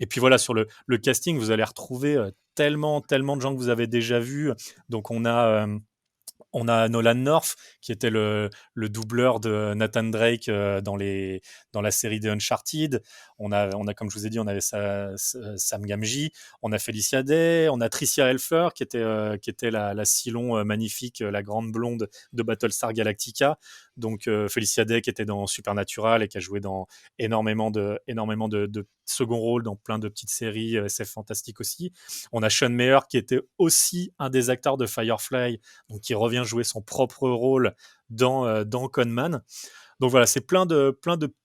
Et puis voilà, sur le casting, vous allez retrouver tellement de gens que vous avez déjà vus. Donc on a Nolan North, qui était le doubleur de Nathan Drake dans la série des Uncharted. On a, comme je vous ai dit, on avait Sam Gamgee, on a Felicia Day, on a Tricia Helfer, qui était la Cylon magnifique, la grande blonde de Battlestar Galactica. Donc Felicia Day, qui était dans Supernatural et qui a joué dans énormément de second rôles dans plein de petites séries SF fantastiques aussi. On a Sean Maher, qui était aussi un des acteurs de Firefly, donc qui revient jouer son propre rôle dans Conman. Donc voilà, c'est plein de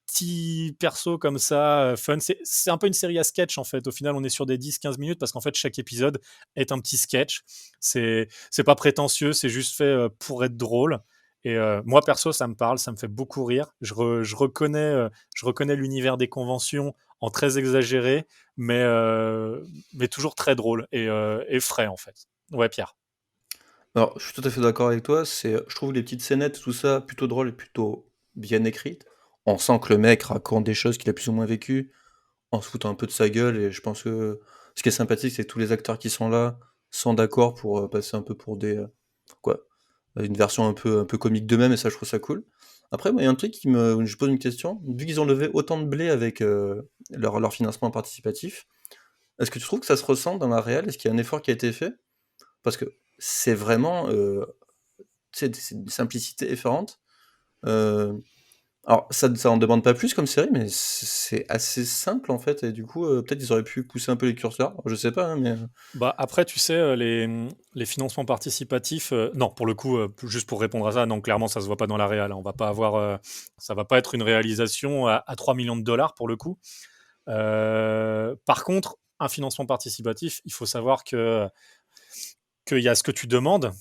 petits persos comme ça, fun. C'est un peu une série à sketch en fait. Au final, on est sur des 10-15 minutes parce qu'en fait, chaque épisode est un petit sketch. C'est pas prétentieux, c'est juste fait pour être drôle. Et moi, perso, ça me parle, ça me fait beaucoup rire. Je reconnais l'univers des conventions en très exagéré, mais toujours très drôle et frais en fait. Ouais, Pierre. Alors, je suis tout à fait d'accord avec toi. Je trouve les petites scénettes, tout ça, plutôt drôle et plutôt bien écrites. On sent que le mec raconte des choses qu'il a plus ou moins vécues en se foutant un peu de sa gueule. Et je pense que ce qui est sympathique, c'est que tous les acteurs qui sont là sont d'accord pour passer un peu pour quoi, une version un peu comique d'eux-mêmes. Et ça, je trouve ça cool. Après, moi, il y a un truc je pose une question. Vu qu'ils ont levé autant de blé avec leur financement participatif, est-ce que tu trouves que ça se ressent dans la réelle? Est-ce qu'il y a un effort qui a été fait? Parce que c'est vraiment, tu sais, c'est une simplicité effarante. Heu, alors ça en demande pas plus comme série, mais c'est assez simple en fait et du coup, peut-être ils auraient pu pousser un peu les curseurs. Je sais pas, hein, mais Bah après, tu sais, les financements participatifs, non, pour le coup, juste pour répondre à ça, non, clairement, ça se voit pas dans la réal. On va pas avoir, ça va pas être une réalisation à 3 millions de dollars pour le coup. Par contre, un financement participatif, il faut savoir qu'il y a ce que tu demandes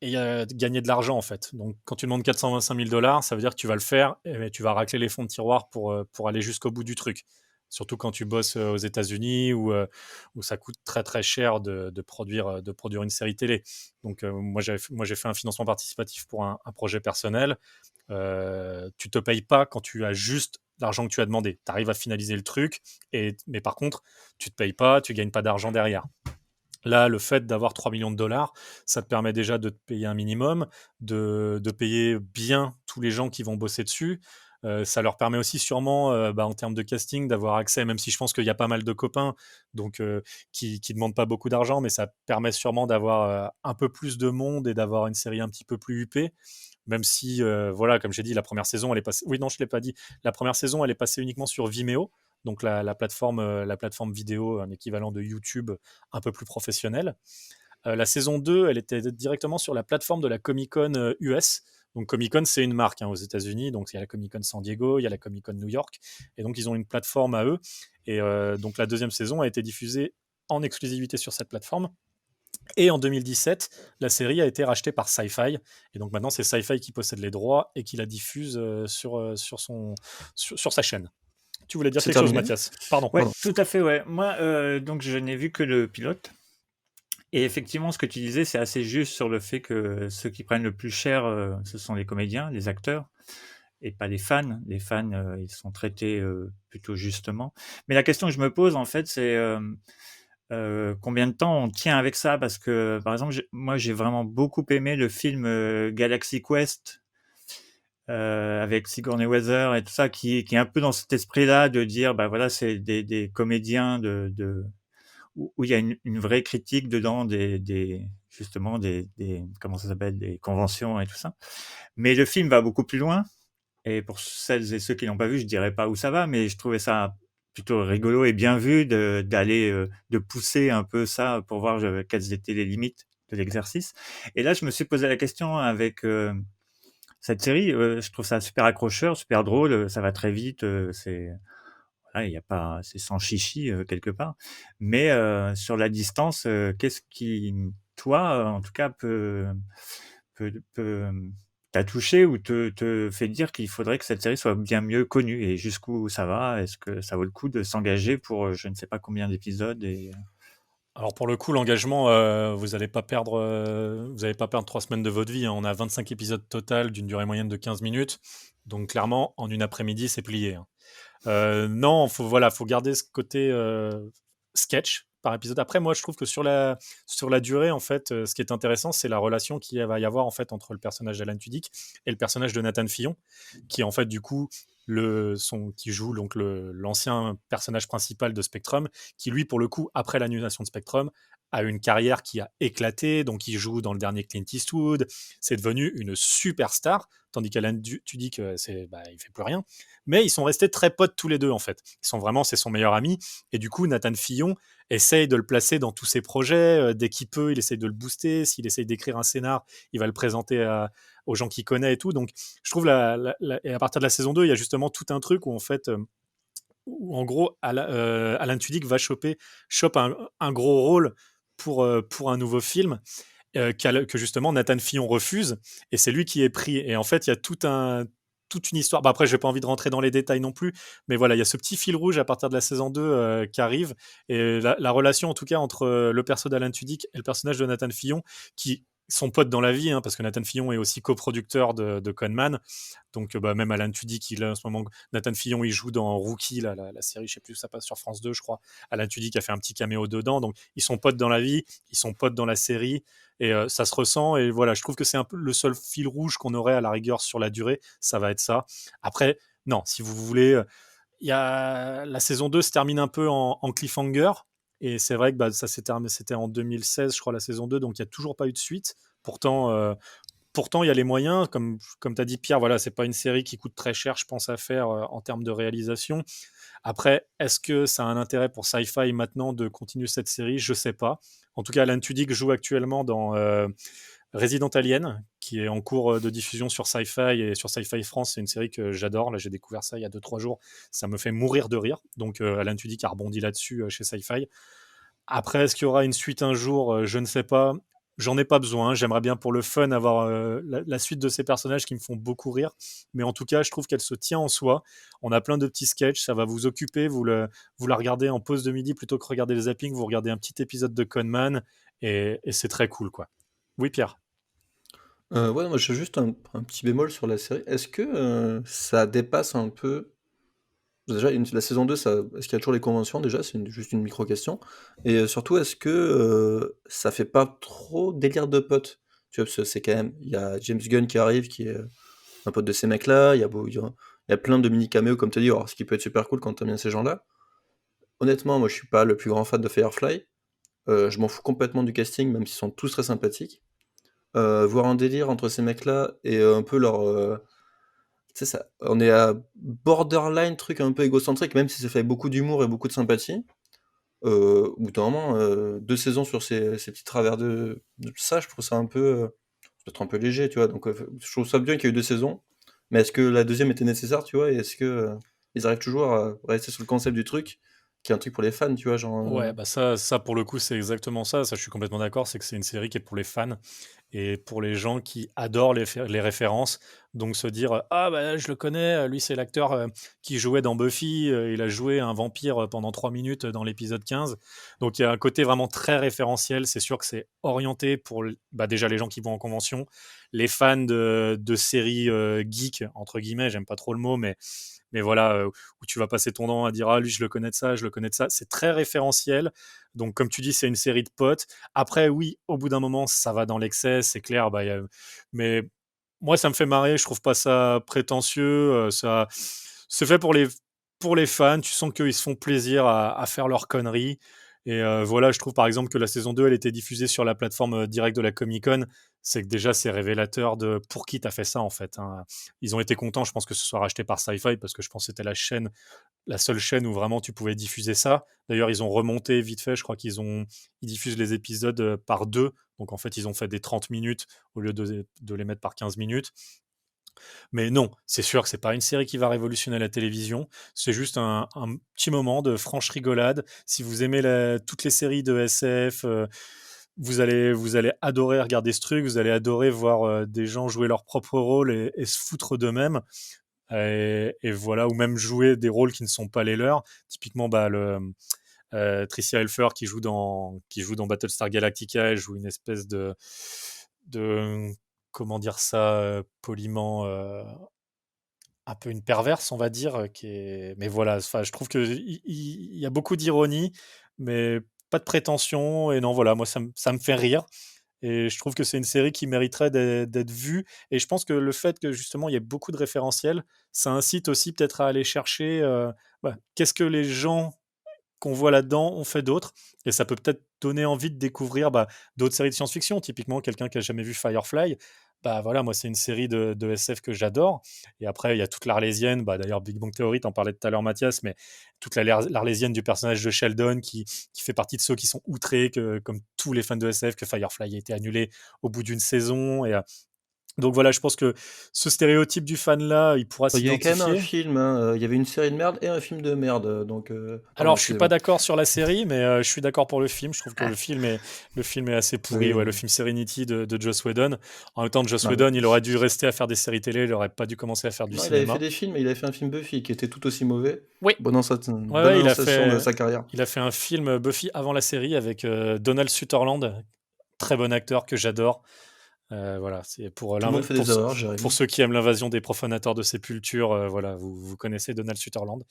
et il y a gagner de l'argent en fait. Donc quand tu demandes 425 000 dollars, ça veut dire que tu vas le faire et tu vas racler les fonds de tiroir pour aller jusqu'au bout du truc. Surtout quand tu bosses aux États-Unis où ça coûte très très cher de produire une série télé. Donc moi j'ai fait un financement participatif pour un projet personnel. Tu te payes pas quand tu as juste l'argent que tu as demandé. Tu arrives à finaliser le truc, mais par contre, tu te payes pas, tu gagnes pas d'argent derrière. Là, le fait d'avoir 3 millions de dollars, ça te permet déjà de te payer un minimum, de payer bien tous les gens qui vont bosser dessus. Ça leur permet aussi sûrement, en termes de casting, d'avoir accès, même si je pense qu'il y a pas mal de copains donc, qui ne demandent pas beaucoup d'argent, mais ça permet sûrement d'avoir un peu plus de monde et d'avoir une série un petit peu plus huppée. Même si, voilà, comme j'ai dit, la première saison, elle est passée. Oui, non, je ne l'ai pas dit. La première saison, elle est passée uniquement sur Vimeo, donc la plateforme vidéo, un équivalent de YouTube un peu plus professionnel. La saison 2, elle était directement sur la plateforme de la Comic-Con US. Donc Comic-Con, c'est une marque aux États-Unis. Donc il y a la Comic-Con San Diego, il y a la Comic-Con New York. Et donc ils ont une plateforme à eux. Et donc la deuxième saison a été diffusée en exclusivité sur cette plateforme. Et en 2017, la série a été rachetée par Sci-Fi. Et donc maintenant, c'est Sci-Fi qui possède les droits et qui la diffuse sur sa chaîne. Tu voulais dire c'est quelque chose, terminé? Mathias? Pardon. Ouais, tout à fait, ouais. Moi, donc je n'ai vu que le pilote. Et effectivement, ce que tu disais, c'est assez juste sur le fait que ceux qui prennent le plus cher, ce sont les comédiens, les acteurs, et pas les fans. Les fans, ils sont traités plutôt justement. Mais la question que je me pose, en fait, c'est combien de temps on tient avec ça? Parce que, par exemple, moi, j'ai vraiment beaucoup aimé le film Galaxy Quest avec Sigourney Weaver et tout ça, qui est un peu dans cet esprit-là de dire, bah voilà, c'est des comédiens où il y a une vraie critique dedans justement des comment ça s'appelle, des conventions et tout ça. Mais le film va beaucoup plus loin. Et pour celles et ceux qui l'ont pas vu, je dirais pas où ça va, mais je trouvais ça plutôt rigolo et bien vu de pousser un peu ça pour voir quelles étaient les limites de l'exercice. Et là, je me suis posé la question avec cette série. Je trouve ça super accrocheur, super drôle, ça va très vite, voilà, il y a pas, c'est sans chichi quelque part. Mais sur la distance, qu'est-ce qui, toi, en tout cas, peut t'a touché ou te fait dire qu'il faudrait que cette série soit bien mieux connue et jusqu'où ça va? Est-ce que ça vaut le coup de s'engager pour je ne sais pas combien d'épisodes et Alors pour le coup, l'engagement, vous n'allez pas perdre 3 semaines de votre vie, hein. On a 25 épisodes total d'une durée moyenne de 15 minutes. Donc clairement, en une après-midi, c'est plié, hein. Non, faut garder ce côté sketch par épisode. Après, moi, je trouve que sur la durée, en fait, ce qui est intéressant, c'est la relation qu'il va y avoir en fait entre le personnage d'Alan Tudyk et le personnage de Nathan Fillon, qui est en fait du coup qui joue donc l'ancien personnage principal de Spectrum, qui lui, pour le coup, après l'annulation de Spectrum, a une carrière qui a éclaté, donc il joue dans le dernier Clint Eastwood, c'est devenu une superstar, tandis qu'Alan Tudyk, il fait plus rien. Mais ils sont restés très potes tous les deux, en fait. C'est son meilleur ami, et du coup, Nathan Fillon essaye de le placer dans tous ses projets, dès qu'il peut, il essaye de le booster, s'il essaye d'écrire un scénar, il va le présenter aux gens qu'il connaît et tout, donc je trouve et à partir de la saison 2, il y a justement tout un truc où en fait où en gros Alan Tudyk chope un gros rôle pour un nouveau film que justement Nathan Fillon refuse, et c'est lui qui est pris, et en fait il y a toute une histoire. Bah, après, j'ai pas envie de rentrer dans les détails non plus, mais voilà, il y a ce petit fil rouge à partir de la saison 2 qui arrive, et la relation en tout cas entre le perso d'Alan Tudyk et le personnage de Nathan Fillon, qui sont potes dans la vie, hein, parce que Nathan Fillon est aussi coproducteur de Con Man. Donc même Alan Tudyk, en ce moment, Nathan Fillon, il joue dans Rookie, la série, je sais plus, ça passe sur France 2, je crois. Alan Tudyk a fait un petit caméo dedans, donc ils sont potes dans la vie, ils sont potes dans la série, et ça se ressent, et voilà, je trouve que c'est un peu le seul fil rouge qu'on aurait à la rigueur sur la durée, ça va être ça. Après, non, si vous voulez, la saison 2 se termine un peu en cliffhanger, et c'est vrai que c'était en 2016, je crois, la saison 2, donc il n'y a toujours pas eu de suite. Pourtant, il y a les moyens, comme tu as dit, Pierre, voilà, c'est pas une série qui coûte très cher, je pense, à faire en termes de réalisation. Après, est-ce que ça a un intérêt pour Sci-Fi maintenant de continuer cette série? Je sais pas. En tout cas, Alan Tudyk joue actuellement dans Resident Alien, qui est en cours de diffusion sur Sci-Fi et sur Sci-Fi France. C'est une série que j'adore. Là, j'ai découvert ça il y a 2-3 jours. Ça me fait mourir de rire. Donc, Alan Tudyk a rebondi là-dessus chez Sci-Fi. Après, est-ce qu'il y aura une suite un jour? Je ne sais pas. J'en ai pas besoin. J'aimerais bien pour le fun avoir la suite de ces personnages qui me font beaucoup rire. Mais en tout cas, je trouve qu'elle se tient en soi. On a plein de petits sketchs. Ça va vous occuper. Vous la regardez en pause de midi plutôt que regarder le zapping. Vous regardez un petit épisode de Con Man, et c'est très cool, quoi. Oui, Pierre. Ouais, moi j'ai juste un petit bémol sur la série. Est-ce que ça dépasse un peu. Déjà, la saison 2, est-ce qu'il y a toujours les conventions déjà? C'est juste une micro-question. Et surtout, est-ce que ça fait pas trop délire de potes? Tu vois, parce que c'est quand même. Il y a James Gunn qui arrive, qui est un pote de ces mecs-là. Il y a plein de mini-caméos, comme tu as dit, alors, ce qui peut être super cool quand t'aimes bien ces gens-là. Honnêtement, moi je suis pas le plus grand fan de Firefly. Je m'en fous complètement du casting, même s'ils sont tous très sympathiques. Voir un délire entre ces mecs-là et un peu leur. Tu sais, on est à borderline truc un peu égocentrique, même si ça fait beaucoup d'humour et beaucoup de sympathie. Au bout d'un moment, 2 saisons sur ces petits travers de ça, je trouve ça un peu, peut-être un peu léger, tu vois? Donc, je trouve ça bien qu'il y ait eu 2 saisons, mais est-ce que la deuxième était nécessaire, tu vois? Et est-ce que, ils arrivent toujours à rester sur le concept du truc, qui est un truc pour les fans, tu vois? Genre, Ouais, bah ça pour le coup, c'est exactement ça. Ça, je suis complètement d'accord. C'est que c'est une série qui est pour les fans et pour les gens qui adorent les références. Donc se dire ah bah je le connais, lui c'est l'acteur qui jouait dans Buffy, il a joué un vampire pendant 3 minutes dans l'épisode 15. Donc il y a un côté vraiment très référentiel. C'est sûr que c'est orienté pour déjà les gens qui vont en convention, les fans de séries geek entre guillemets. J'aime pas trop le mot, mais voilà, où tu vas passer ton temps à dire ah lui je le connais de ça, je le connais de ça. C'est très référentiel. Donc comme tu dis, c'est une série de potes. Après oui, au bout d'un moment, ça va dans l'excès, c'est clair. Mais moi, ça me fait marrer. Je trouve pas ça prétentieux. Ça, c'est fait pour les fans. Tu sens qu'ils se font plaisir à faire leurs conneries. Et voilà, je trouve par exemple que la saison 2, elle était diffusée sur la plateforme directe de la Comic-Con. C'est que déjà, c'est révélateur de pour qui t'as fait ça en fait, hein. Ils ont été contents, je pense, que ce soit racheté par Sci-Fi, parce que je pense que c'était la seule chaîne où vraiment tu pouvais diffuser ça. D'ailleurs, ils ont remonté vite fait. Je crois ils diffusent les épisodes par deux. Donc en fait, ils ont fait des 30 minutes au lieu de les mettre par 15 minutes. Mais non, c'est sûr que c'est pas une série qui va révolutionner la télévision. C'est juste un petit moment de franche rigolade. Si vous aimez toutes les séries de SF, vous allez adorer regarder ce truc. Vous allez adorer voir des gens jouer leur propre rôle et se foutre d'eux-mêmes. Et voilà, ou même jouer des rôles qui ne sont pas les leurs. Typiquement, Tricia Helfer qui joue dans Battlestar Galactica, elle joue une espèce de comment dire ça poliment, un peu une perverse, on va dire, mais voilà, enfin, je trouve qu'il y a beaucoup d'ironie, mais pas de prétention. Et non, voilà, moi, ça me fait rire. Et je trouve que c'est une série qui mériterait d'être vue. Et je pense que le fait que justement il y ait beaucoup de référentiels, ça incite aussi peut-être à aller chercher qu'est-ce que les gens qu'on voit là-dedans ont fait d'autres. Et ça peut peut-être donner envie de découvrir d'autres séries de science-fiction. Typiquement, quelqu'un qui a jamais vu Firefly, voilà, moi c'est une série de SF que j'adore. Et après, il y a toute l'Arlésienne. D'ailleurs, Big Bang Theory, t'en parlais tout à l'heure, Mathias, mais toute l'Arlésienne du personnage de Sheldon qui fait partie de ceux qui sont outrés, que, comme tous les fans de SF, que Firefly ait été annulé au bout d'une saison. Donc voilà, je pense que ce stéréotype du fan-là, il pourra Il y avait quand même un s'identifier. film, hein, il y avait une série de merde et un film de merde, donc pardon, Alors, je suis pas excusez-moi. d'accord sur la série, mais je suis d'accord pour le film. Je trouve que le film est assez pourri. Oui, Ouais, le film Serenity de Joss Whedon. En même temps, Joss non, Whedon, il aurait dû rester à faire des séries télé. Il aurait pas dû commencer à faire du non, il avait fait cinéma. des films, et il avait fait un film Buffy qui était tout aussi mauvais. Oui, Bonne ouais, bonne lancation de sa carrière. il a fait un film Buffy avant la série avec Donald Sutherland, très bon acteur que j'adore. Voilà, c'est Tout le monde fait des erreurs, Jérémy. pour ceux qui aiment l'invasion des profanateurs de sépulture. Voilà, vous connaissez Donald Sutherland.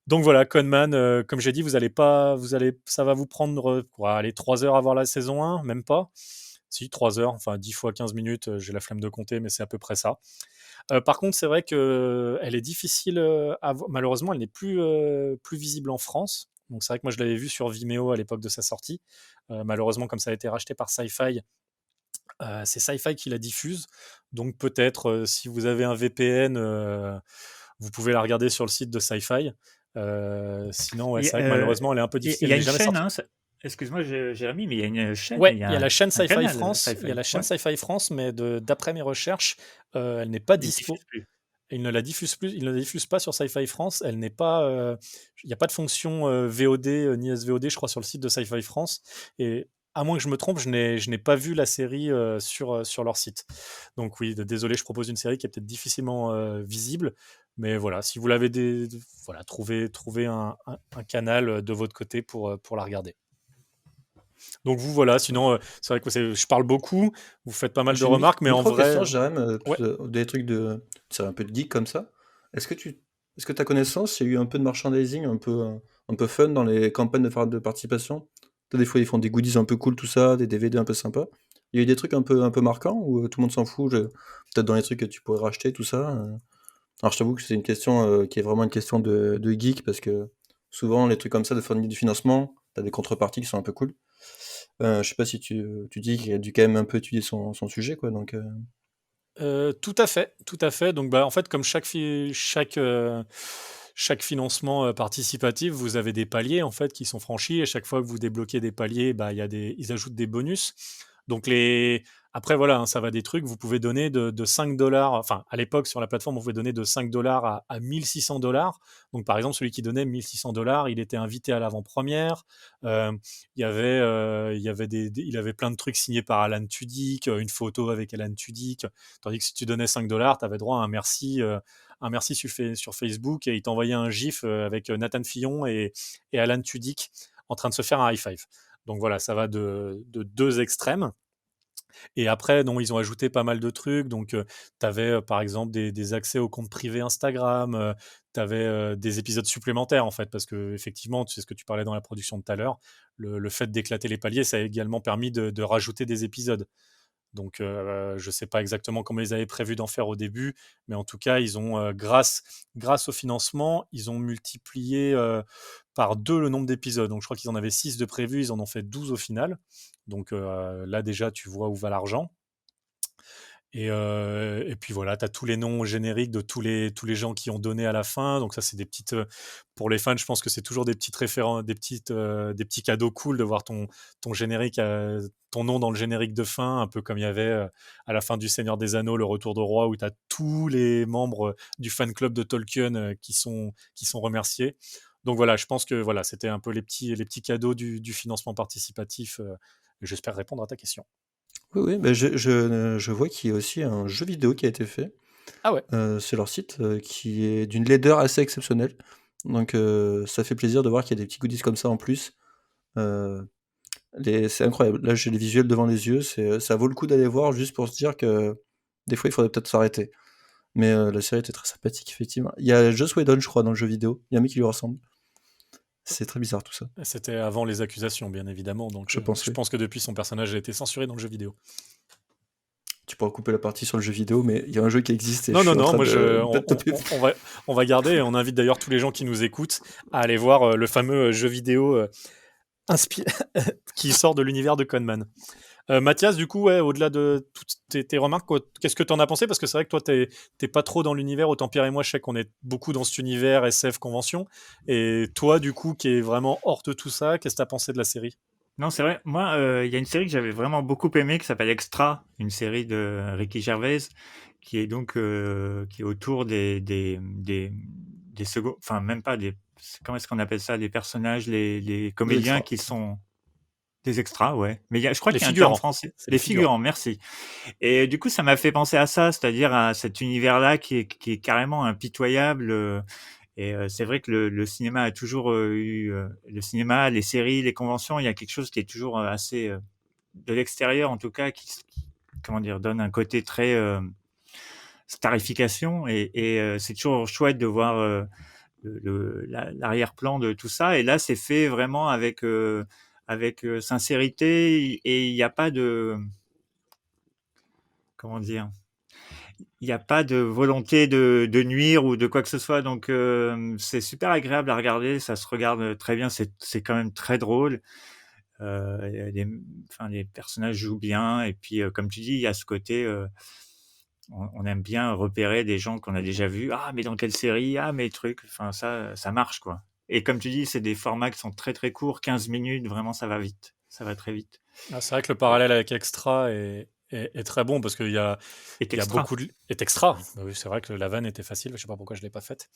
Donc voilà, Conman, comme j'ai dit, ça va vous prendre 3 heures à voir la saison 1, même pas. Si, 3 heures, enfin 10 fois 15 minutes, j'ai la flemme de compter, mais c'est à peu près ça. Par contre, c'est vrai qu'elle est difficile à voir. Malheureusement, elle n'est plus visible en France. Donc c'est vrai que moi je l'avais vue sur Vimeo à l'époque de sa sortie. Malheureusement, comme ça a été racheté par Sci-Fi, c'est Sci-Fi qui la diffuse. Donc peut-être, si vous avez un VPN, vous pouvez la regarder sur le site de Sci-Fi. Sinon, ouais, Et, c'est vrai que malheureusement, elle est un peu il difficile. y a Elle n'est une jamais chaîne, sortie. hein, excuse-moi Jérémy, mais il y a une chaîne, Ouais, il y a la chaîne un Sci-Fi canal France. Il y a la chaîne ouais, Sci-Fi France, mais d'après mes recherches, elle n'est pas il diffuse dispo. plus. Il ne la diffuse plus, il ne la diffuse pas sur Sci-Fi France. Elle n'est pas, il n'y a pas de fonction VOD ni SVOD, je crois, sur le site de Sci-Fi France. Et à moins que je me trompe, je n'ai pas vu la série sur leur site. Donc oui, désolé, je propose une série qui est peut-être difficilement visible. Mais voilà, si vous l'avez voilà, trouvez un canal de votre côté pour la regarder. Donc vous, voilà, sinon, c'est vrai que je parle beaucoup, vous faites pas mal de J'ai une remarques, mais en vrai, micro-question, Jérém, ouais. des trucs c'est un peu de geek comme ça. Est-ce que tu as connaissance, il y a eu un peu de merchandising, un peu fun dans les campagnes de participation? Des fois, ils font des goodies un peu cool, tout ça, des DVD un peu sympas. Il y a eu des trucs un peu marquants ou tout le monde s'en fout? Peut-être dans les trucs que tu pourrais racheter, tout ça. Alors, je t'avoue que c'est une question qui est vraiment une question de geek parce que souvent, les trucs comme ça, de fournir du financement, t'as des contreparties qui sont un peu cool. Je sais pas si tu dis qu'il a dû quand même un peu étudier son sujet, quoi. Donc, Tout à fait, tout à fait. Donc, en fait, comme chaque financement participatif, vous avez des paliers en fait qui sont franchis. Et chaque fois que vous débloquez des paliers, ils ajoutent des bonus. Donc après voilà, hein, ça va des trucs. Vous pouvez donner de 5 $. Enfin, à l'époque sur la plateforme, on pouvait donner de 5 $ à 1 600 $. Donc par exemple, celui qui donnait 1 600 $, il était invité à l'avant-première. Euh, il avait plein de trucs signés par Alan Tudyk, une photo avec Alan Tudyk. Tandis que si tu donnais 5 $, tu avais droit à un merci sur Facebook, et il t'envoyait un gif avec Nathan Fillon et Alan Tudyk en train de se faire un high five. Donc voilà, ça va de deux extrêmes. Et après, ils ont ajouté pas mal de trucs. Donc, tu avais par exemple des accès aux comptes privés Instagram, tu avais des épisodes supplémentaires en fait, parce que effectivement, tu sais ce que tu parlais dans la production de tout à l'heure, le fait d'éclater les paliers, ça a également permis de rajouter des épisodes. Donc, je ne sais pas exactement comment ils avaient prévu d'en faire au début, mais en tout cas, ils ont, grâce au financement, ils ont multiplié par 2 le nombre d'épisodes. Donc, je crois qu'ils en avaient 6 de prévus, ils en ont fait 12 au final. Donc, là, déjà, tu vois où va l'argent. Et puis voilà, tu as tous les noms génériques de tous les gens qui ont donné à la fin. Donc ça, c'est des petites... pour les fans, je pense que c'est toujours des petites références, des petits cadeaux cool de voir ton générique, ton nom dans le générique de fin, un peu comme il y avait à la fin du Seigneur des Anneaux, le Retour de Roi, où tu as tous les membres du fan club de Tolkien qui sont remerciés. Donc voilà, je pense que voilà, c'était un peu les petits cadeaux du financement participatif. J'espère répondre à ta question. oui, je vois qu'il y a aussi un jeu vidéo qui a été fait Ah ouais. sur leur site qui est d'une laideur assez exceptionnelle. Donc, ça fait plaisir de voir qu'il y a des petits goodies comme ça en plus. C'est incroyable. Là, j'ai les visuels devant les yeux. Ça vaut le coup d'aller voir juste pour se dire que des fois, il faudrait peut-être s'arrêter. Mais la série était très sympathique, effectivement. Il y a Joss Whedon, je crois, dans le jeu vidéo. Il y a un mec qui lui ressemble. C'est très bizarre tout ça. C'était avant les accusations, bien évidemment. Donc, Je pense, je oui. pense que depuis, son personnage a été censuré dans le jeu vidéo. Tu pourras couper la partie sur le jeu vidéo, mais il y a un jeu qui existe et Non, je suis non, en non, train moi, de on, pas te taper. on va garder et on invite d'ailleurs tous les gens qui nous écoutent à aller voir le fameux jeu vidéo qui sort de l'univers de Conman. Mathias, du coup, ouais, au-delà de toutes tes remarques, qu'est-ce que tu en as pensé? Parce que c'est vrai que toi, t'es pas trop dans l'univers, autant Pierre et moi, je sais qu'on est beaucoup dans cet univers SF convention. Et toi, du coup, qui est vraiment hors de tout ça, qu'est-ce que tu as pensé de la série? Non, c'est vrai. Moi, il y a une série que j'avais vraiment beaucoup aimée qui s'appelle Extra, une série de Ricky Gervais, qui est donc qui est autour des seconds, enfin même pas des, comment est-ce qu'on appelle ça, les personnages, les comédiens qui sont des extras, ouais. Mais je crois Les qu'il y a un terme figurants. français. C'est Les figurants, merci. Et du coup, ça m'a fait penser à ça, c'est-à-dire à cet univers-là qui est carrément impitoyable. C'est vrai que le cinéma a toujours eu le cinéma, les séries, les conventions. Il y a quelque chose qui est toujours assez de l'extérieur, en tout cas, comment dire, donne un côté très starification. C'est toujours chouette de voir l'arrière-plan de tout ça. Et là, c'est fait vraiment avec sincérité et il n'y a pas de, comment dire, il n'y a pas de volonté de nuire ou de quoi que ce soit. Donc, c'est super agréable à regarder. Ça se regarde très bien. C'est quand même très drôle. Les personnages jouent bien. Et puis, comme tu dis, il y a ce côté, on aime bien repérer des gens qu'on a déjà vus. Ah, mais dans quelle série? Ah, mais truc. Enfin, ça marche, quoi. Et comme tu dis, c'est des formats qui sont très, très courts. 15 minutes, vraiment, ça va vite. Ça va très vite. Ah, c'est vrai que le parallèle avec Extra est très bon parce qu'il y a, Et il y a extra. beaucoup de. Est extra. Bah oui, c'est vrai que la vanne était facile. Je sais pas pourquoi je l'ai pas faite.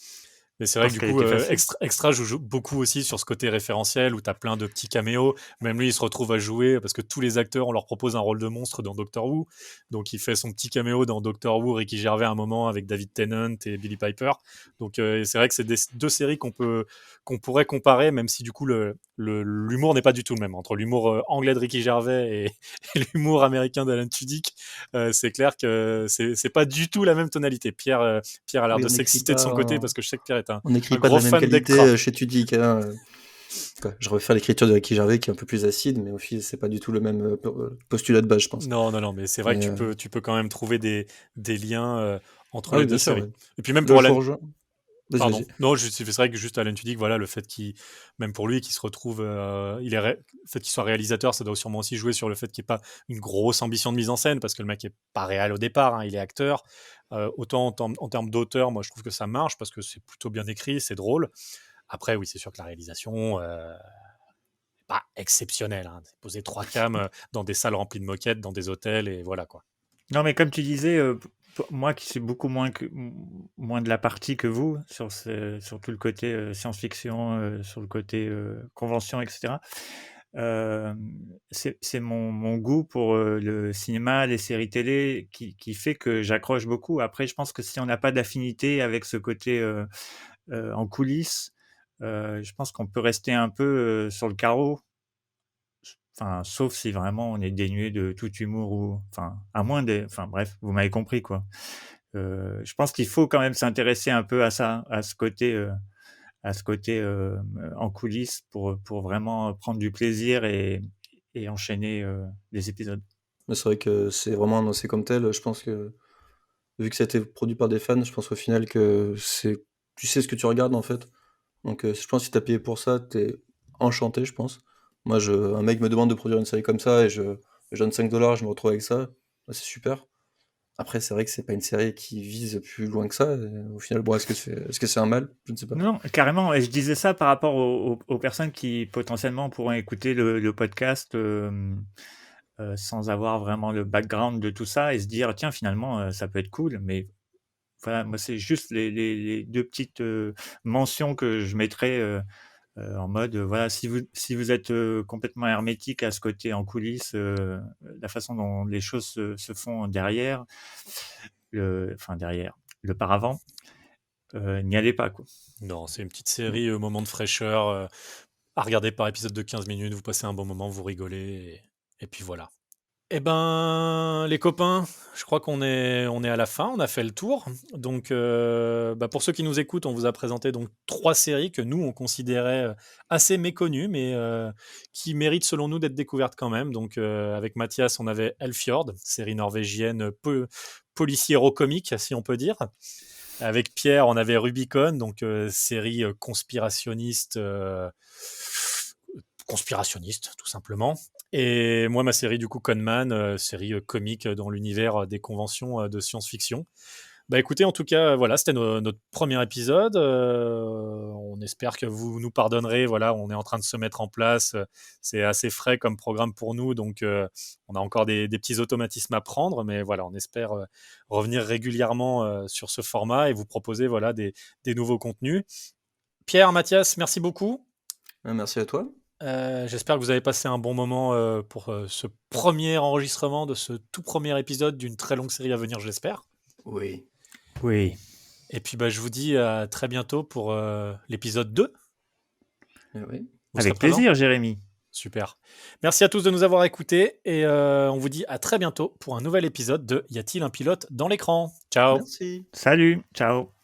Mais c'est vrai que Parce du qu'elle coup, était facile. Extra joue beaucoup aussi sur ce côté référentiel où tu as plein de petits caméos. Même lui, il se retrouve à jouer parce que tous les acteurs, on leur propose un rôle de monstre dans Doctor Who. Donc, il fait son petit caméo dans Doctor Who, Ricky Gervais à un moment avec David Tennant et Billy Piper. Donc, c'est vrai que c'est deux séries qu'on pourrait comparer, même si du coup, l'humour n'est pas du tout le même. Entre l'humour anglais de Ricky Gervais et l'humour américain d'Alan Tudyk, c'est clair que c'est pas du tout la même tonalité. Pierre a l'air Oui, de on n'écrit s'exciter de son côté pas, parce que je sais que Pierre est on n'écrit un pas de gros la même fan qualité d'Extra. chez Tudyk. Je refaire l'écriture de Ricky Gervais qui est un peu plus acide, mais au final, c'est pas du tout le même postulat de base, je pense. Non, non, non, mais c'est vrai Mais, que tu peux quand même trouver des liens entre ah les oui, deux bien sûr, séries. ouais. Et puis même Là, pour je vous Alan, rejoins. Vas-y, pardon, vas-y. non, c'est vrai que juste Alan Tudyk, voilà, le fait qu'il, même pour lui, qu'il se retrouve, le fait qu'il soit réalisateur, ça doit sûrement aussi jouer sur le fait qu'il n'y ait pas une grosse ambition de mise en scène, parce que le mec est pas réel au départ, hein, il est acteur. Autant en termes d'auteur, moi je trouve que ça marche parce que c'est plutôt bien écrit, c'est drôle. Après, oui, c'est sûr que la réalisation, pas exceptionnelle, hein. C'est poser 3 cams dans des salles remplies de moquettes, dans des hôtels, et voilà quoi. Non, mais comme tu disais, moi qui suis beaucoup moins de la partie que vous sur tout le côté science-fiction, sur le côté convention, etc. C'est mon goût pour le cinéma, les séries télé qui fait que j'accroche beaucoup. Après, je pense que si on n'a pas d'affinité avec ce côté en coulisses, je pense qu'on peut rester un peu sur le carreau. Enfin, sauf si vraiment on est dénué de tout humour ou, enfin, à moins des, enfin bref, vous m'avez compris quoi. Je pense qu'il faut quand même s'intéresser un peu à ça, à ce côté en coulisses pour vraiment prendre du plaisir et enchaîner les épisodes. Mais c'est vrai que c'est vraiment annoncé comme tel. Je pense que, vu que ça a été produit par des fans, je pense au final que tu sais ce que tu regardes en fait. Donc, je pense que si t'as payé pour ça, t'es enchanté, je pense. Moi, un mec me demande de produire une série comme ça et je donne 5 $, je me retrouve avec ça. Bah, c'est super. Après, c'est vrai que c'est pas une série qui vise plus loin que ça. Et au final, bon, est-ce que c'est un mal? Je ne sais pas. Non, carrément. Et je disais ça par rapport aux personnes qui potentiellement pourront écouter le podcast sans avoir vraiment le background de tout ça et se dire tiens finalement ça peut être cool. Mais voilà, moi c'est juste les deux petites mentions que je mettrais en mode voilà, si vous êtes complètement hermétique à ce côté en coulisses, la façon dont les choses se font derrière, le paravent, n'y allez pas quoi. Non, c'est une petite série, moment de fraîcheur, à regarder par épisode de 15 minutes, vous passez un bon moment, vous rigolez, et puis voilà. Eh ben, les copains, je crois qu'on est à la fin, on a fait le tour. Donc, pour ceux qui nous écoutent, on vous a présenté donc 3 séries que nous, on considérait, assez méconnues, mais qui méritent, selon nous, d'être découvertes quand même. Donc, avec Mathias, on avait Elfjord, série norvégienne, policiéro-comique, si on peut dire. Avec Pierre, on avait Rubicon, donc série conspirationniste, tout simplement. Et moi, ma série, du coup, Conman, série comique dans l'univers des conventions de science-fiction. Bah écoutez, en tout cas, voilà, c'était notre premier épisode. On espère que vous nous pardonnerez. Voilà, on est en train de se mettre en place. C'est assez frais comme programme pour nous, donc on a encore des petits automatismes à prendre. Mais voilà, on espère revenir régulièrement sur ce format et vous proposer voilà, des nouveaux contenus. Pierre, Mathias, merci beaucoup. Merci à toi. J'espère que vous avez passé un bon moment pour ce premier enregistrement de ce tout premier épisode d'une très longue série à venir, j'espère. Oui. Oui. Et puis je vous dis à très bientôt pour l'épisode 2. Oui. Vous Avec serez présents ? plaisir, Jérémy. Super. Merci à tous de nous avoir écoutés et on vous dit à très bientôt pour un nouvel épisode de Y a-t-il un pilote dans l'écran ? Ciao. Merci. Salut, ciao.